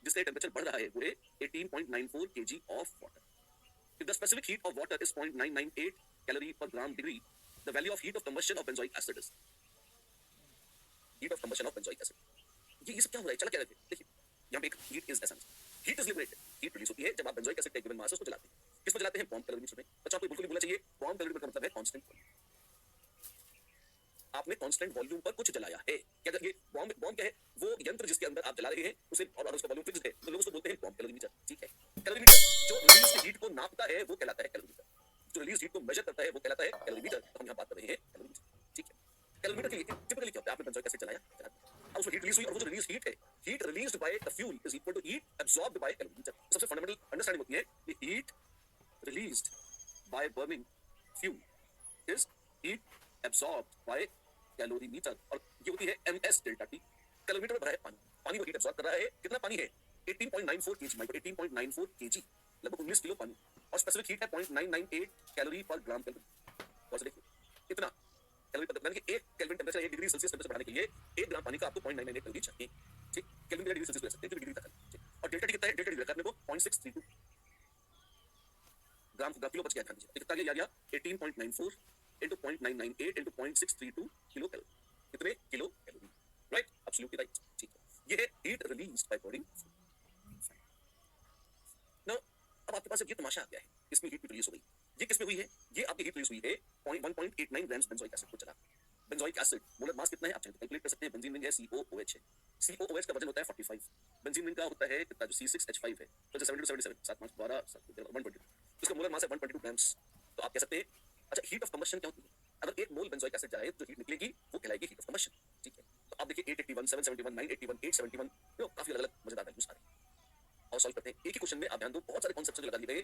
जिससे टेम्परेचर बढ़ रहा है वो है 18.94 kg of water if the specific heat of water is 0.998 calorie per gram degree the value of heat of combustion of benzoic acid is heat of combustion of benzoic acid ये सब क्या हो रहा है चला क्या रहे देखिए यहाँ पे एक heat is essence heat is liberated heat release होती है जब आप बेंजोइक एसिड का गिवन मास उसको जलाते हैं किसमें जलाते हैं बॉम्ब कैलोरीमीटर में बच्चों आपको बिल्कुल बोलना चाहिए बॉम्ब कैलोरीमीटर का मतलब है कांस्टेंट आपने कांस्टेंट वॉल्यूम पर कुछ जलाया है क्या ये बॉम्ब क्या है वो यंत्र जिसके अंदर आप जला रहे हैं उसे और उसका वॉल्यूम फिक्स्ड है तो लोग उसको बोलते हैं बॉम्ब कैलोरीमीटर ठीक है कैलोरीमीटर जो रिलीज हीट को नापता है वो कहलाता है कैलोरीमीटर जो रिलीज हीट को मेजर करता है वो कहलाता है कैलोरीमीटर तो हम यहां बात कर रहे हैं कैलोरीमीटर ठीक है कैलोरीमीटर के लिए टिपिकली क्या होता है आपने बेंजोइक एसिड जलाया अब उसमें हीट रिलीज हुई और वो जो रिलीज हीट है heat released by the fuel is equal to heat absorbed by calorimeter सबसे फंडामेंटल अंडरस्टैंडिंग होती है कि heat released by burning fuel is heat absorbed by calorimeter और ये होती है ms डेल्टा टी कैलोरीमीटर में भरा है पानी को हीट एब्सॉर्ब कर रहा है कितना पानी है 18.94 kg माइक्रो 18.94 kg लगभग 19 किलो पानी और स्पेसिफिक हीट है 0.998 कैलोरी पर ग्राम केल्विन और देखिए इतना कैलोरी पर यानी कि 1 kelvin temperature 1 degree Celsius temperature बढ़ाने के लिए 1 ग्राम पानी का आपको 0.998 कैलोरी चाहिए ठीक केल्विन डिग्री सेल्सियस ले सकते हैं डिग्री तक ठीक और डेल्टा टी कितना है डेल्टा टी देखा अपने को 0.632 ग्राम किलो बच गया ध्यान दीजिए कितना आ गया 18.94 into 0.998 into 0.632 किलो कैलोरी कितने kilo calorie right absolutely right ठीक है ये है heat released by burning now अब आपके पास ये तमाशा आ गया है इसमें हीट रिलीज हो गई ये किस में हुई है ये आपकी हीट रिलीज हुई है 1.89 ग्राम्स बेंजोइक एसिड को चला बेंजोइक एसिड मोलर मास कितना है आप कैलकुलेट कर सकते हैं बेंजीन रिंग है COOH है COOH का वजन होता है 45 बेंजीन रिंग का होता है कितना जो C6H5 है तो 70 to 77 7 5 12 122 इसका मोलर मास है 122 ग्राम्स तो आप कह सकते हैं अच्छा हीट ऑफ कंबशन क्या होती है अगर एक मोल बेंजोइक एसिड जाए तो हीट निकलेगी वो कहलाएगी हीट ऑफ कंबशन ठीक है तो आप देखिए 881 771 981 871 ये काफी अलग-अलग मजेदार वैल्यूज आ रहे हैं और सॉल्व करते हैं एक ही क्वेश्चन में आप ध्यान दो बहुत सारे कॉन्सेप्ट्स लगा दिए गए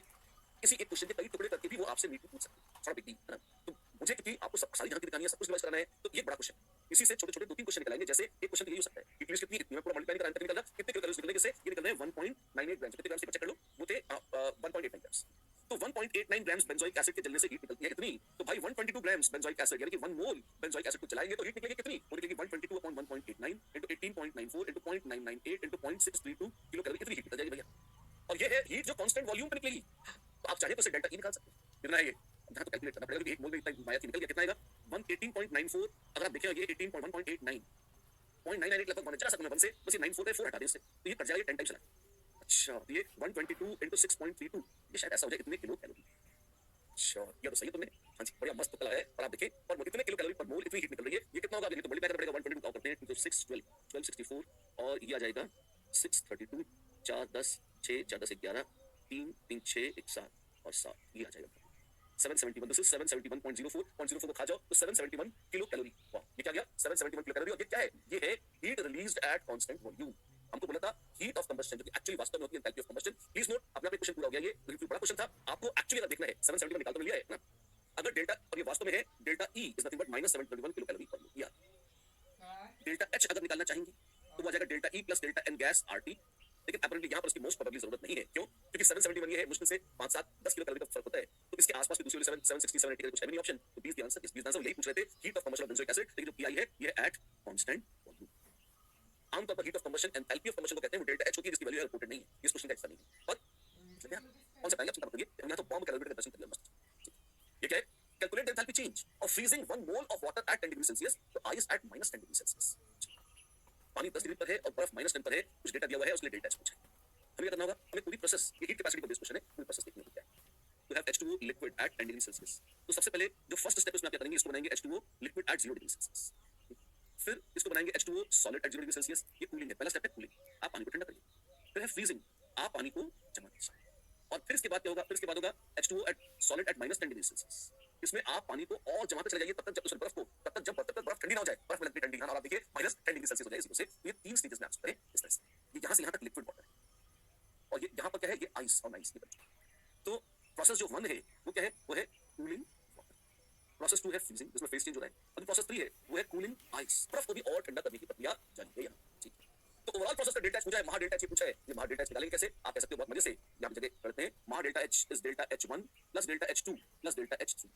किसी एक क्वेश्चन के कई टुकड़े करके भी वो आपसे नीट पूछ सकते हैं थोड़ा बिग डील है ना तो मुझे क्योंकि आपको सब सारी जानकारी दिखानी है सब कुछ रिवाइज कराना है तो ये बड़ा क्वेश्चन इसी से छोटे-छोटे 2-3 क्वेश्चन निकलेंगे जैसे एक क्वेश्चन के लिए हो सकता है हीट रिलीज कितनी मैं पूरा मल्टीप्लाई कराने तक निकलना कितने किलो कैलोरीज निकलेंगे से ये निकल रहे हैं 1.98 ग्राम कितने ग्राम से चेक कर लो वो थे 1.89 ग्राम्स तो 1.89 ग्राम्स बेंजोइक एसिड के जलने से हीट निकलती है कितनी तो भाई 122 ग्राम्स बेंजोइक एसिड यानी कि 1 मोल बेंजोइक एसिड को जलाएंगे तो हीट निकलेगी कितनी वो निकलेगी 122 upon 1.89 into 18.94 into 0.998 into 0.632 kilo calorie इतनी हीट निकल जाएगी भैया और ये है हीट जो कांस्टेंट वॉल्यूम पे निकलेगी तो आप चाहे तो इसे डेल्टा ई निकाल सकते हैं कितना है ये यहाँ तो कैलकुलेट करना पड़ेगा कि एक मोल में इतना माया निकल गया कितना आएगा 118.94 अगर आप देखें ये 18.1.89 0.998 लगभग मान चला सकते हैं 1 से बस ये 94 पे 4 हटा दें इससे तो ये कट जाएगा 10 टाइम चला अच्छा ये 122 into 6.32 ये शायद ऐसा हो जाए इतने किलो कैलोरी अच्छा ये तो सही है तुमने हाँ जी बढ़िया मस्त तुक्का है और आप देखें और इतने किलो कैलोरी पर मोल इतनी हीट निकल रही है ये कितना होगा तो मल्टीप्लाई करना पड़ेगा 122 का करते हैं तो 6 12 1264 और ये आ जाएगा 632 4 10 6 4 10 11 3 3 6 1 7 और 7 ये आ जाएगा 771 दिस इज 771.04 को खा जाओ तो 771 किलो कैलोरी वाह ये क्या गया 771 किलो कैलोरी और ये क्या है ये है heat released at constant volume हमको बोला था हीट ऑफ कंबशन जो कि एक्चुअली वास्तव में होती है enthalpy of combustion please note अपना क्वेश्चन पूरा हो गया ये बिल्कुल बड़ा क्वेश्चन था आपको एक्चुअली अगर देखना है 771 निकाल तो लिया है ना अगर डेल्टा और ये वास्तव में है delta E is nothing but -721 kilo calorie per mole या डेल्टा H अगर निकालना चाहेंगे तो वो आ जाएगा delta E plus delta N gas RT लेकिन अपरेंटली यहाँ पर उसकी मोस्ट प्रोबेबली जरूरत नहीं है क्यों क्योंकि 771 ये है मुश्किल से 5 7 10 किलो कैलोरी का फर्क होता है तो इसके आसपास की दूसरी 760 780 का कुछ है नहीं ऑप्शन तो 20 द आंसर इस 20 आंसर यही पूछ रहे थे heat of combustion of benzoic acid लेकिन जो PI है ये एट कांस्टेंट वॉल्यूम आमतौर पर heat of combustion enthalpy of combustion को कहते हैं वो डेल्टा H होती है जिसकी वैल्यू रिपोर्टेड नहीं है इस क्वेश्चन का हिस्सा नहीं है और कौन सा पाएंगे आप चिंता मत करिए यहाँ तो बॉम्ब कैलोरी का दर्शन करिए मस्त ये क्या है calculate the enthalpy change of freezing 1 mole of water eight 10 degree Celsius तो आइस एट -10 डिग्री सेल्सियस पानी 10 डिग्री पर है और बर्फ -10 पर है कुछ डेटा दिया हुआ है उसके लिए डेल्टा H पूछा है हमें क्या करना होगा हमें पूरी प्रोसेस ये हीट कैपेसिटी का बेस क्वेश्चन है पूरी प्रोसेस देखनी होती है तो have H2O liquid at 10 degree Celsius तो सबसे पहले जो फर्स्ट स्टेप उसमें आप क्या करेंगे इसको बनाएंगे H2O liquid at 0 degree Celsius फिर इसको बनाएंगे H2O solid at 0 degree Celsius ये कूलिंग है पहला स्टेप है कूलिंग आप पानी को ठंडा करिए फिर है फ्रीजिंग आप पानी को जमा कीजिए और फिर इसके बाद क्या होगा, फिर इसके बाद होगा H2O at solid at -10 degree Celsius. इसमें आप पानी को और जमाते चले जाइए तब तक, जब उसमें बर्फ को तब तक, जब तक बर्फ ठंडी ना हो जाए, बर्फ में लगती ठंडी, और आप देखिए -10 डिग्री सेल्सियस हो जाए इसी से। ये 3 स्टेजेस में आप करें इस तरह से, ये यहाँ से यहाँ तक लिक्विड वाटर है, और ये यहाँ पर क्या है, ये आइस और आइस की बन। तो प्रोसेस जो 1 है वो क्या है, वो है कूलिंग वाटर। प्रोसेस 2 है फ्रीजिंग, जिसमें फेज चेंज हो रहा है, और प्रोसेस 3 है वो है कूलिंग आइस, बर्फ को भी और ठंडा करने की प्रक्रिया जारी है यहाँ, ठीक है। तो ओवरऑल प्रोसेस का डेल्टा एच पूछा है, महा डेल्टा एच पूछा है, ये महा डेल्टा एच निकालेंगे कैसे, आप कह सकते हो बहुत मजे से, यहाँ जगह करते हैं, महा delta H is delta H1 plus delta H2 plus delta H3।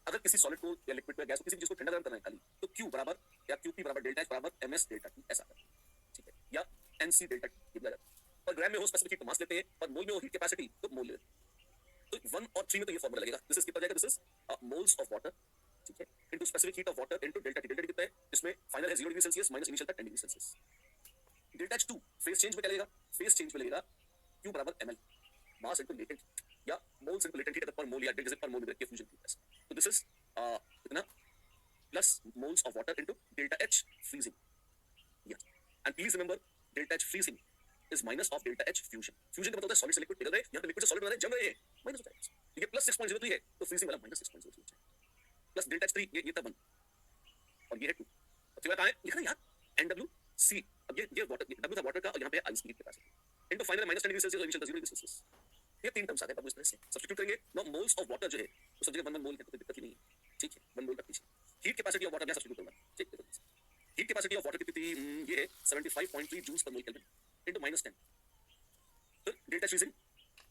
अगर किसी सॉलिड को या लिक्विड को, गैस को, किसी भी चीज को ठंडा गर्म करना है खाली, तो Q बराबर या QP बराबर डेल्टा H बराबर MS डेल्टा T ऐसा है, ठीक है, या NC डेल्टा T दिया जाता है। और ग्राम में हो स्पेसिफिक हीट तो मास लेते हैं, और मोल में हो हीट कैपेसिटी तो मोल लेते हैं। तो 1 और 3 में तो ये फॉर्मूला लगेगा, दिस इज कितना जाएगा, this is moles of water, ठीक है, into specific heat of water into delta T। Delta T कितना है, इसमें फाइनल है 0 डिग्री सेल्सियस माइनस इनिशियल था 10 degree Celsius. Delta H2 phase change में क्या लगेगा, फेज चेंज में लगेगा Q बराबर ml मास इनटू लेटेंट या moles into latent heat per mole या डेल्टा पर मोल में फ्यूजन प्रोसेस। तो दिस इज इतना plus moles of water into delta H freezing, या and please remember delta H freezing is minus of delta H fusion. Fusion का मतलब होता है सॉलिड से लिक्विड पिघल रहे हैं, यहां पे लिक्विड से सॉलिड बना रहे हैं, जम रहे हैं, माइनस हो जाएगा। ये प्लस 6.03 है तो फ्रीजिंग वाला माइनस 6.03 हो जाएगा, प्लस डेल्टा H3 ये तब 1 और ये है 2। अब क्या है, लिखा ना यार NWC। अब ये वाटर, W था वाटर का, और यहाँ पे आइस की capacity into final -10 degree Celsius और इनिशियल 0 डिग्री सेल्सियस। ये 3 टर्म्स आते हैं, अब इस तरह से सब्स्टिट्यूट करेंगे। नो मोल्स ऑफ वाटर जो है तो सब जगह 1 मोल है, तो कोई दिक्कत ही नहीं है, ठीक है, 1 मोल का पीछे। हीट कैपेसिटी ऑफ वाटर में सब्स्टिट्यूट करूंगा, ठीक है। हीट कैपेसिटी ऑफ वाटर कितनी थी, ये है 75.3 joules per mole kelvin into -10। फिर डेल्टा फ्रीजिंग,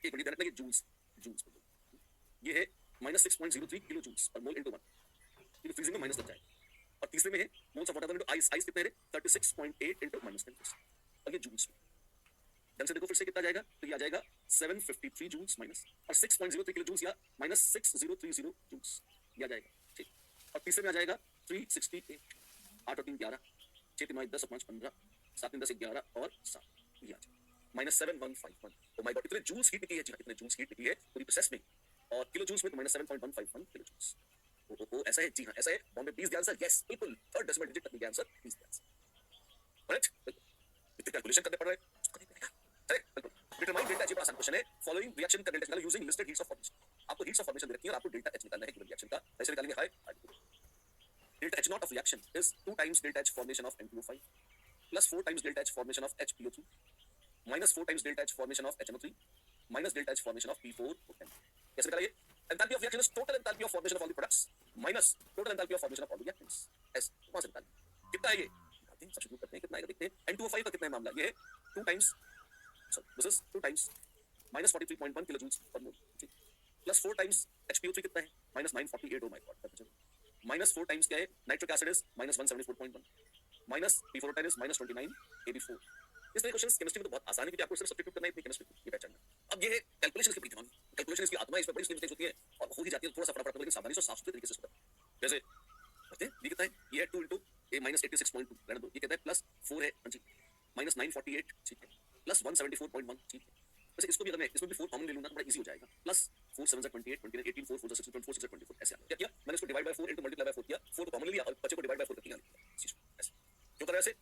एक मिनट ध्यान रखना, ये जूल्स जूल्स पर मोल, ये है -6.03 किलो जूल्स पर मोल इनटू 1, ये फ्रीजिंग में माइनस लग जाएगा। और तीसरे में है moles of water into ice, ice कितने है 36.8 इनटू -10, और ये जूल्स में। ढंग से देखो फिर से कितना जाएगा, तो ये आ जाएगा 753 जूल्स माइनस और 6.03 किलो जूल्स या -6030 जूल्स, ये आ जाएगा, ठीक। और तीसरे में आ जाएगा 368, 8 और 3 11, 6 3 9 10 और 5 15, 7 3 10 11 और 7, ये आ जाएगा -7151। ओ माय गॉड, इतने जूल्स हीट निकली है, जी इतने जूल्स हीट निकली है पूरी प्रोसेस में, और किलो जूल्स में तो -7151 किलो जूल्स। ओ ऐसा है, जी हाँ ऐसा है। बॉम्बे 20 आंसर, यस बिल्कुल, थर्ड डेसिमल डिजिट तक आंसर 20 आंसर, करेक्ट। इतने कैलकुलेशन करने पड़ रहे हैं, उसको नहीं करेगा, करेक्ट बिल्कुल। डिटरमाइन डेल्टा H, आसान क्वेश्चन है। फॉलोइंग रिएक्शन का डेल्टा निकालो using listed heats of formation. आपको हीट्स ऑफ फॉर्मेशन दे रखी है और आपको डेल्टा H निकालना है गिवन रिएक्शन का, ऐसे निकालेंगे। हाय delta H naught of reaction is 2 times delta H formation of N2O5 plus 4 times delta H formation of HPO2 minus 4 times delta H formation of HNO3 minus delta H formation of P4O10। कैसे निकालेंगे, enthalpy of reaction is total enthalpy of formation of all the products minus total enthalpy of formation of all the reactants. ऐसे वहां से निकालेंगे कितना है, ये सब्स्टिट्यूट करते हैं, कितना आएगा देखते हैं। N2O5 का कितना है मामला, ये है 2 times, so this is 2 times minus 43.1 kilojoules per mole, ठीक, प्लस 4 टाइम्स HPO3 कितना है -948, ओ माय गॉड, माइनस 4 टाइम्स क्या है nitric acid is -174.1 minus P4O10 is -29 AB4। इस तरह क्वेश्चंस केमिस्ट्री में तो बहुत आसान है, क्योंकि आपको सिर्फ सब्स्टिट्यूट करना है इतनी केमिस्ट्री ये पहचानना। अब ये है कैलकुलेशन की बड़ी दिमाग, कैलकुलेशन इसकी आत्मा, इस पर बड़ी मिस्टेक्स होती है और हो ही जाती है, थोड़ा सा फटाफट, लेकिन सावधानी से साफ सुथरे तरीके से होता है। जैसे कहते हैं ये कितना है, ये है 2 into a -86.2, रहने दो, ये कहता है +4 है, हां जी, -948, ठीक है, +174.1, ठीक है। वैसे इसको भी अगर मैं इसमें भी 4 कॉमन ले लूंगा तो बड़ा इजी हो जाएगा, +4 7 28 29 18 4 4 6 24 6 24, ऐसे क्या किया मैंने, इसको divide by 4 into multiply by 4 किया, 4 को कॉमन ले लिया और बच्चे को डिवाइड बाय 4 करके निकाल लिया, ऐसे क्यों कर रहे हैं ऐसे,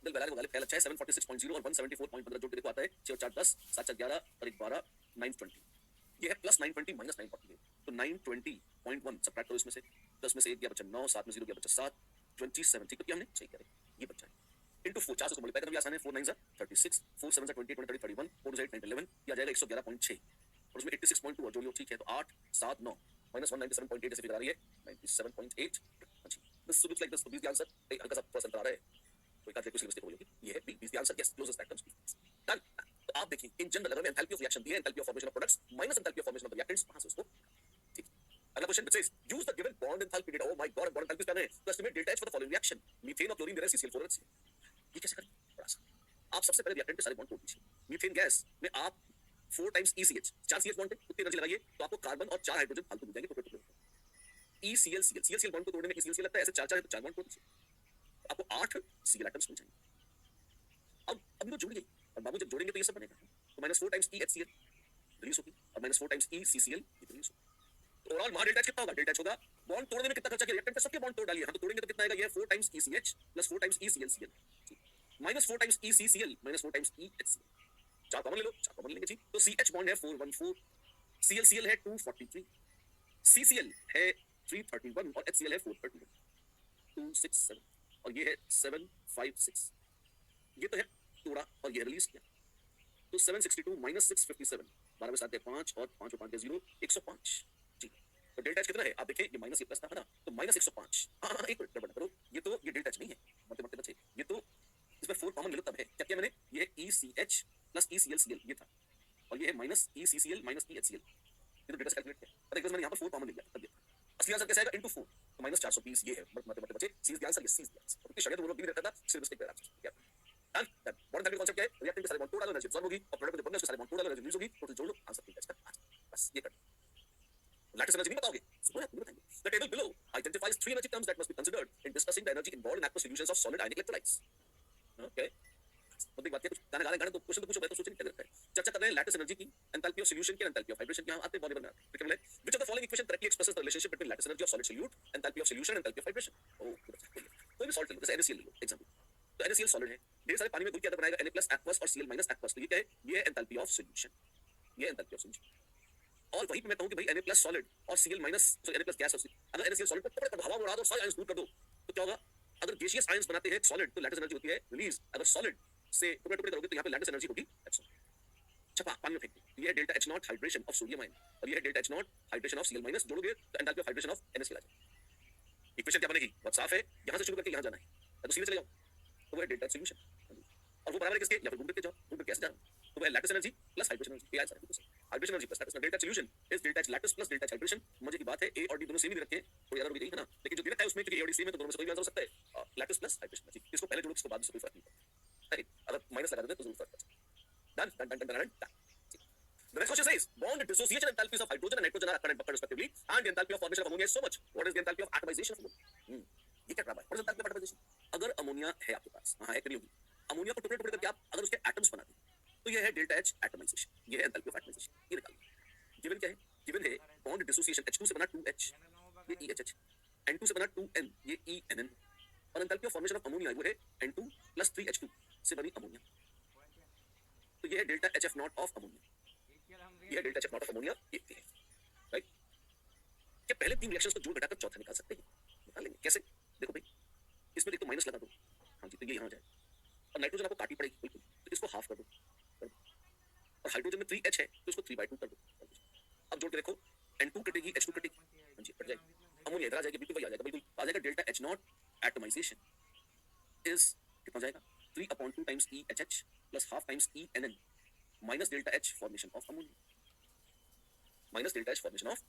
दिल बहला के मुताबिक पहला 6 746.0 और 174.15 जोड़ के देखो आता है 6 और 4 10, 7 4 11 और 1 12 920, ये है +920 -948, तो 920.1 सबट्रैक्ट करो इसमें से, 10 में से 1 गया बचा 9, 7 में 0 गया बचा 7, 27, ठीक है, हमने सही कह रहे, ये बचा है इनटू 4, 4 से मल्टीप्लाई करना भी आसान है, 4 9 जा 36, 4 7 जा 20 20 30 31, 4 8 9 11, ये आ जाएगा 111.6 और उसमें 86.2 और जोड़ियो, ठीक है, तो 8 7 9 -197.8 ऐसे फिगर आ रही है 97.8। अच्छा, दिस लुक्स लाइक दिस, तो 20 का आंसर हल्का सा परसेंट आ रहा है, कोई का कुछ मिस्टेक होगी, ये है 20 का answer, yes closest factors done. तो आप देखिए इन जनरल अगर मैं एंथैल्पी ऑफ रिएक्शन दिया, enthalpy of formation of products minus enthalpy of formation of reactants, वहां से उसको, ठीक। अगला question it says use the given bond enthalpy data, oh my God, bond enthalpy क्या है, to estimate delta H for the following reaction, methane और क्लोरीन दे रहे हैं CCl4 HCl। ये कैसे करें, बड़ा आसान, आप सबसे पहले रिएक्टेंट के सारे बॉन्ड तोड़ दीजिए। मीथेन गैस में आप 4 टाइम्स ECH, 4 CH बॉन्ड है, उतनी एनर्जी लगाइए तो आपको कार्बन और 4 हाइड्रोजन फालतू मिल जाएंगे, टुकड़े टुकड़े। ECl CL, CL बॉन्ड को तोड़ने में ECl लगता है, ऐसे 4 4 है तो 4 बॉन्ड तोड़ दीजिए, आपको 8 Cl एटम्स मिल जाएंगे। अब जो जुड़ गई, और बाबू जब जोड़ेंगे तो ये सब बनेगा, तो -4 टाइम्स EHCl रिलीज होगी और -4 टाइम्स ECCl रिलीज होगी। तो ओवरऑल मास डेल्टा कितना होगा, डेल्टा होगा बॉन्ड तोड़ने में कितना खर्चा किया, रिएक्टेंट पे सबके बॉन्ड तोड़ डालिए, हम तो तोड़ेंगे तो कितना आएगा, ये 4 times ECH +4 times EClCl -4 times ECCl -4 times EHCl, चार कॉमन ले लो, चार कॉमन लेंगे जी। तो CH बॉन्ड है 414, CL है 243, CCl है 331 और HCl है 431, 267 और ये है 756। ये तो है तोड़ा और ये रिलीज किया। तो 762 माइनस 657, 12 में 7 है 5 और 5 और 5 है 0, 105 जी। तो डेल्टा एच कितना है आप देखिए, ये माइनस ये प्लस था ना, तो माइनस 105। हाँ हाँ एक मिनट गड़बड़ करो, ये तो ये डेल्टा एच नहीं है, मरते मरते बचे, ये तो इसमें 4 कॉमन मिलो तब है। क्या किया मैंने, ये ECH प्लस EClCl ये था, और ये है माइनस ECCl माइनस EHCl, ये तो डेल्टा से कैलकुलेट किया। पता है मैंने यहाँ पर 4 कॉमन ले लिया तब ये था। असली आंसर कैसे आएगा, इनटू 4, तो माइनस 420 ये है, मरते मरते बचे। सी इज द आंसर, ये सी इज द आंसर। क्योंकि शायद वो लोग भी रहता था सिर्फ मिस्टेक पे आंसर क्या डन डन। बॉन्ड का कांसेप्ट क्या है, रिएक्टेंट के सारे बॉन्ड तोड़ डालो, एनर्जी अब्सॉर्ब होगी, और प्रोडक्ट में बनने उसके सारे बॉन्ड तोड़ डालो, एनर्जी रिलीज होगी, टोटल जोड़ लो, आंसर ठीक है। बस ये कर, लैटिस एनर्जी नहीं बताओगे, सुनो यार बताएंगे। The table below identifies three energy terms that must be considered in discussing the energy involved in aqueous solutions of solid ionic electrolytes. Okay, तो एक बात है, कुछ गाना गा रहे हैं तो क्वेश्चन तो पूछो, मैं तो सोचने क्या करता है। चर्चा कर रहे हैं लैटिस एनर्जी की, एंथैल्पी ऑफ सॉल्यूशन की, एंथैल्पी ऑफ हाइड्रेशन की। यहां आते हैं बॉडी बनाते हैं, ठीक है। Which of the following equation correctly expresses the relationship between lattice energy of solid solute, enthalpy of solution, enthalpy of hydration. Oh कोई भी सॉल्ट ले लो, जैसे NaCl ले लो एग्जांपल, तो NaCl सॉलिड है, ढेर सारे पानी में घुल के अंदर बनाएगा Na प्लस एक्वस और Cl माइनस एक्वस, तो ये क्या है, ये है एंथैल्पी ऑफ सॉल्यूशन, ये एंथैल्पी ऑफ सॉल्यूशन। और वहीं पे मैं कहूं कि भाई Na प्लस सॉलिड और Cl minus, sorry Na plus gas और अगर NaCl सॉलिड को टुकड़े कर दो, हवा में उड़ा दो, सारे आयंस दूर कर दो, तो क्या होगा, अगर गैसियस आयंस बनाते हैं सॉलिड तो लैटिस एनर्जी होती है रिलीज, अगर सॉलिड से टुकड़े टुकड़े करोगे तो यहाँ पे लैटिस एनर्जी होगी एब्सॉर्ब, छपा पानी में फेंक दो। ये है delta H0 hydration of sodium ion, और ये है delta H0 hydration of Cl minus, जोड़ोगे तो enthalpy of hydration of NaCl आ जाएगा। इक्वेशन क्या बनेगी, बहुत साफ है, यहाँ से शुरू करके यहाँ जाना है, तो सीधे चले जाओ, तो वो है डेल्टा सॉल्यूशन, और वो बराबर है किसके, या फिर घूम के जाओ, घूम कैसे जाना, तो वो है lattice energy plus hydration energy, ये आंसर है बिल्कुल। Hydration energy plus lattice, delta solution is delta H lattice plus delta H hydration. मजे की बात है ए और डी दोनों सेम ही दे रखे हैं, थोड़ी ज्यादा हो गई है ना, लेकिन जो दे रखा है उसमें क्योंकि ए और डी सेम है तो दोनों में से कोई भी आंसर हो सकता है, लैटिस प्लस हाइड्रेशन एनर्जी। इसको पहले जोड़ो, इसको बाद में कोई फर्क नहीं पड़ता, राइट। अगर माइनस लगा देते तो जरूर फर्क पड़ता। Done done done done done. The next question says bond dissociation enthalpies of hydrogen and nitrogen are occurred respectively, and the enthalpy of formation of ammonia is so much. What is the enthalpy of atomization of ammonia? ये क्या ड्रामा है? What is the enthalpy of atomization? अगर अमोनिया है आपके पास, हाँ है, करी होगी, अमोनिया को टुकड़े टुकड़े करके आप अगर उसके एटम्स बना दें तो ये है डेल्टा H एटमाइजेशन, ये है enthalpy of atomization, ये निकालिए। गिवन क्या है, गिवन है बॉन्ड डिसोसिएशन, H2 से बना 2H, ये EHH, N2 से बना 2N, ये ENN, और enthalpy of formation of ammonia वो है N2 plus 3H2 से बनी अमोनिया, तो ये है डेल्टा HF0 ऑफ अमोनिया, ये डेल्टा H0 ऑफ अमोनिया, ये है राइट। क्या पहले तीन रिएक्शंस को जोड़ घटाकर चौथा निकाल सकते हैं? निकाल लेंगे, कैसे, देखो भाई, इसमें देखो माइनस लगा दो, हाँ जी, तो ये यहाँ आ जाए, और नाइट्रोजन आपको काटनी पड़ेगी बिल्कुल, तो इसको हाफ कर दो, और हाइड्रोजन में 3H है तो इसको 3/2 कर दो। अब जोड़ के देखो, N2 कटेगी, H2 कटेगी, हाँ जी कट जाएगी, अमोनिया इधर आ जाएगी, बिल्कुल वही आ जाएगा, बिल्कुल आ जाएगा। डेल्टा H0 एटमाइजेशन इज कितना जाएगा, 3/2 times EHH plus half times ENN minus delta H formation of ammonia, minus delta H formation of,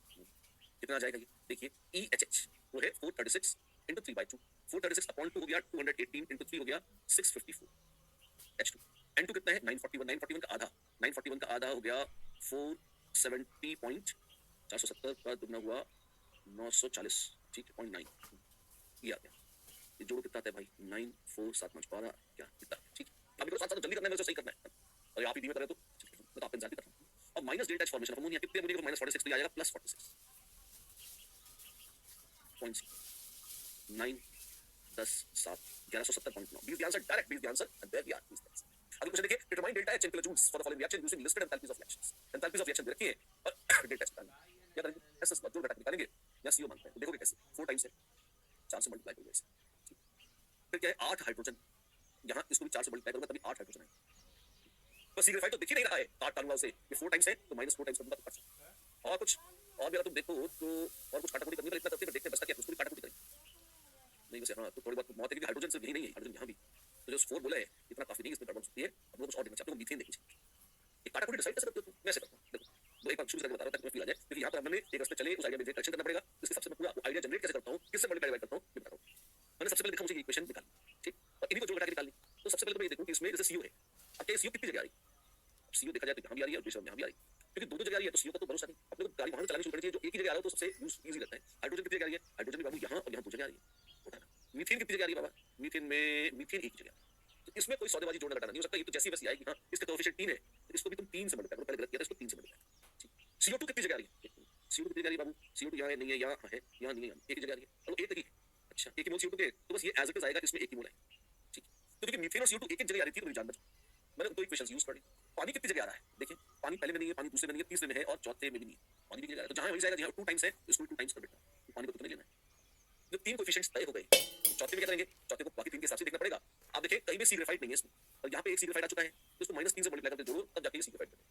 कितना आ जाएगा ये देखिए, EHH वो है 436 into 3/2, 436/2 हो गया 218 into 3 हो गया 654, H2 N2 कितना है 941, 941 का आधा, 941 का आधा हो गया 470 470 का दुगना हुआ 940, ठीक है 0.9, ये आ गया। ये जोड़ो कितना आता है भाई, 9 4 7 5 12 क्या कितना, ठीक है। अभी साथ साथ जल्दी करना है, मेरे को सही करना है, और आप ही धीमे कर रहे तो मैं तो आप इंतजार भी कर रहा हूं। और minus delta H formation of ammonia कितने अमोनिया को माइनस 46 तो ये आ जाएगा plus 46, 9 10 7 1170.9, these the answer, direct these the answer, and there we are, these the answer। अगला क्वेश्चन देखिए, determine delta H in kilojoules for the following reaction using listed enthalpies of reactions। enthalpies of reaction दे रखी है और डेल्टा H निकालना है, क्या करेंगे, एस एस जोड़ घटा के निकालेंगे या CO मांगते हैं, तो देखोगे कैसे, 4 टाइम्स है, 4 से मल्टीप्लाई करोगे ऐसे, फिर क्या है 8 हाइड्रोजन, यहाँ इसको भी 4 से मल्टीप्लाई करोगे तभी 8 हाइड्रोजन है, बस सी ग्रेफाइट तो दिख ही नहीं रहा है, काट टालूंगा उसे, ये 4 टाइम्स है तो -4 टाइम्स कर दूंगा तो कट सकता। और कुछ और भी अगर तुम देखो तो और कुछ काटाकुटी करनी है, इतना करते हैं, देखते हैं बचता क्या, उसको भी काटाकुटी करेंगे नहीं वैसे, हाँ तो थोड़ी बहुत मौत है, क्योंकि हाइड्रोजन सिर्फ यही नहीं है, हाइड्रोजन यहाँ भी, तो जो 4 बोला है इतना काफी नहीं, इसमें गड़बड़ सकती है, अब लोग कुछ और देखना चाहते हो, मीथेन देखना चाहिए। ये काटाकुटी डिसाइड कैसे करते हो तुम, मैं ऐसे करता हूँ, देखो वो एक बार शुरू से बता रहा हूँ ताकि तुम्हें फील आ जाए, क्योंकि यहाँ पर हमने एक रास्ते चले, उस आइडिया में करेक्शन करना पड़ेगा, इसके हिसाब से मैं पूरा आइडिया जनरेट कैसे करता हूँ, किससे मल्टीप्लाई करता हूँ, ये बता रहा हूँ। मैंने सबसे पहले देखा मुझे ये इक्वेशन निकालनी, ठीक, और इन्हीं को जोड़ घटा के निकालनी, तो सबसे पहले तो मैं ये देखूँ कि इसमें जैसे CO है, अब क्या CO कितनी जगह आ रही है, CO देखा जाए तो यहाँ भी आ रही है और दूसरी यहाँ भी आ रही है, क्योंकि दो जगह आ रही है तो CO का तो भरोसा नहीं, अपने को गाड़ी वहां चलानी शुरू करनी चाहिए, जो एक ही जगह आ रहा हो तो सबसे यूज इजी रहता है। हाइड्रोजन कितनी जगह आ रही है, हाइड्रोजन भी बाबू यहाँ और यहाँ दो जगह आ रही है, मीथेन कितनी जगह आ रही है बाबा, मीथेन में मीथेन एक जगह, तो इसमें कोई सौदेबाजी जोड़ना घटाना नहीं हो सकता, ये तो जैसी वैसी आएगी, हाँ इसका कोएफिशिएंट 3 है तो इसको भी तुम 3 से मल्टीप्लाई करो, पहले गलत किया था, इसको 3 से मल्टीप्लाई, ठीक। CO2 कितनी जगह आ रही है, CO2 कितनी जगह आ रही है बाबू, CO2 यहाँ है नहीं है, यहाँ है, यहाँ नहीं है, एक ही जगह आ रही है, और एक तक ही, अच्छा एक ही मोल CO2 के, तो बस ये एज इट इज आएगा, इसमें एक ही मोल है, ठीक। तो क्योंकि मीथेन और CO2 एक एक जगह आ रही थी तो मेरी जान बच, मैंने दो इक्वेशंस यूज कर ली। पानी कितनी जगह आ रहा है देखिए, पानी पहले में नहीं है, पानी दूसरे में नहीं है, तीसरे में है और चौथे में भी नहीं है। पानी भी जगह तो जहां वहीं जाएगा, जहां 2 टाइम्स है इसको 2 टाइम्स कर बेटा, तो पानी को कितना लेना है। जो तीन कोएफिशिएंट्स तय हो गए, तो चौथे में क्या करेंगे, चौथे को बाकी तीन के हिसाब से देखना पड़ेगा। आप देखिए कहीं भी सी ग्रेफाइट नहीं है इसमें, और यहाँ पे एक सी ग्रेफाइट आ चुका है, तो इसको -3 से मल्टीप्लाई करके जोड़ो, तब जाके ये सी ग्रेफाइट बनेगा।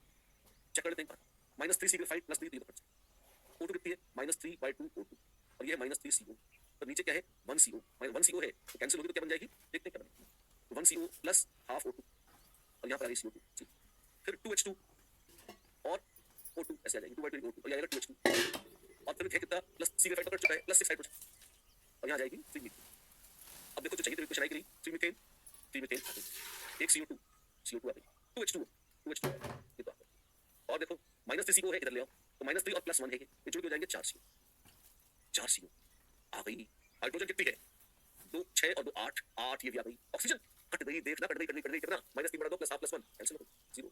चेक कर लेते हैं एक बार, -3 सी ग्रेफाइट प्लस 3 तो ये तो कट O2 कितनी है, -3/2 O2, और ये है -3 CO, तो नीचे क्या है 1 CO, 1 CO है तो कैंसिल होगी तो क्या बन जाएगी, देखते हैं क्या बनेगी। तो 1 CO प्लस हाफ O2, और यहाँ पर आ गई CO2, ठीक। फिर 2H2 और O2 ऐसे आ जाएगी, 2/2 O2, और ये आएगा 2H2, और फिर है कितना, प्लस सी ग्रेफाइट तो कट चुका है, प्लस 6 हाइड्रोजन, और यहाँ आ जाएगी 3 मीथेन। अब देखो जो चाहिए तो इक्वेशन आई करी, 3 मीथेन आ गई, एक CO2 आ गई, 2H2 ये तो आ गया, और देखो -3 CO है, इधर ले आओ, तो -3 और +1 है, ये जुड़ के हो जाएंगे 4 CO आ गई। हाइड्रोजन कितनी है, 2 6 और 2 8, 8 ये भी आ गई। ऑक्सीजन कट गई, देखना कट गई कितना, -3 बड़ा 2 + हाफ +1 कैंसिल हो गई 0।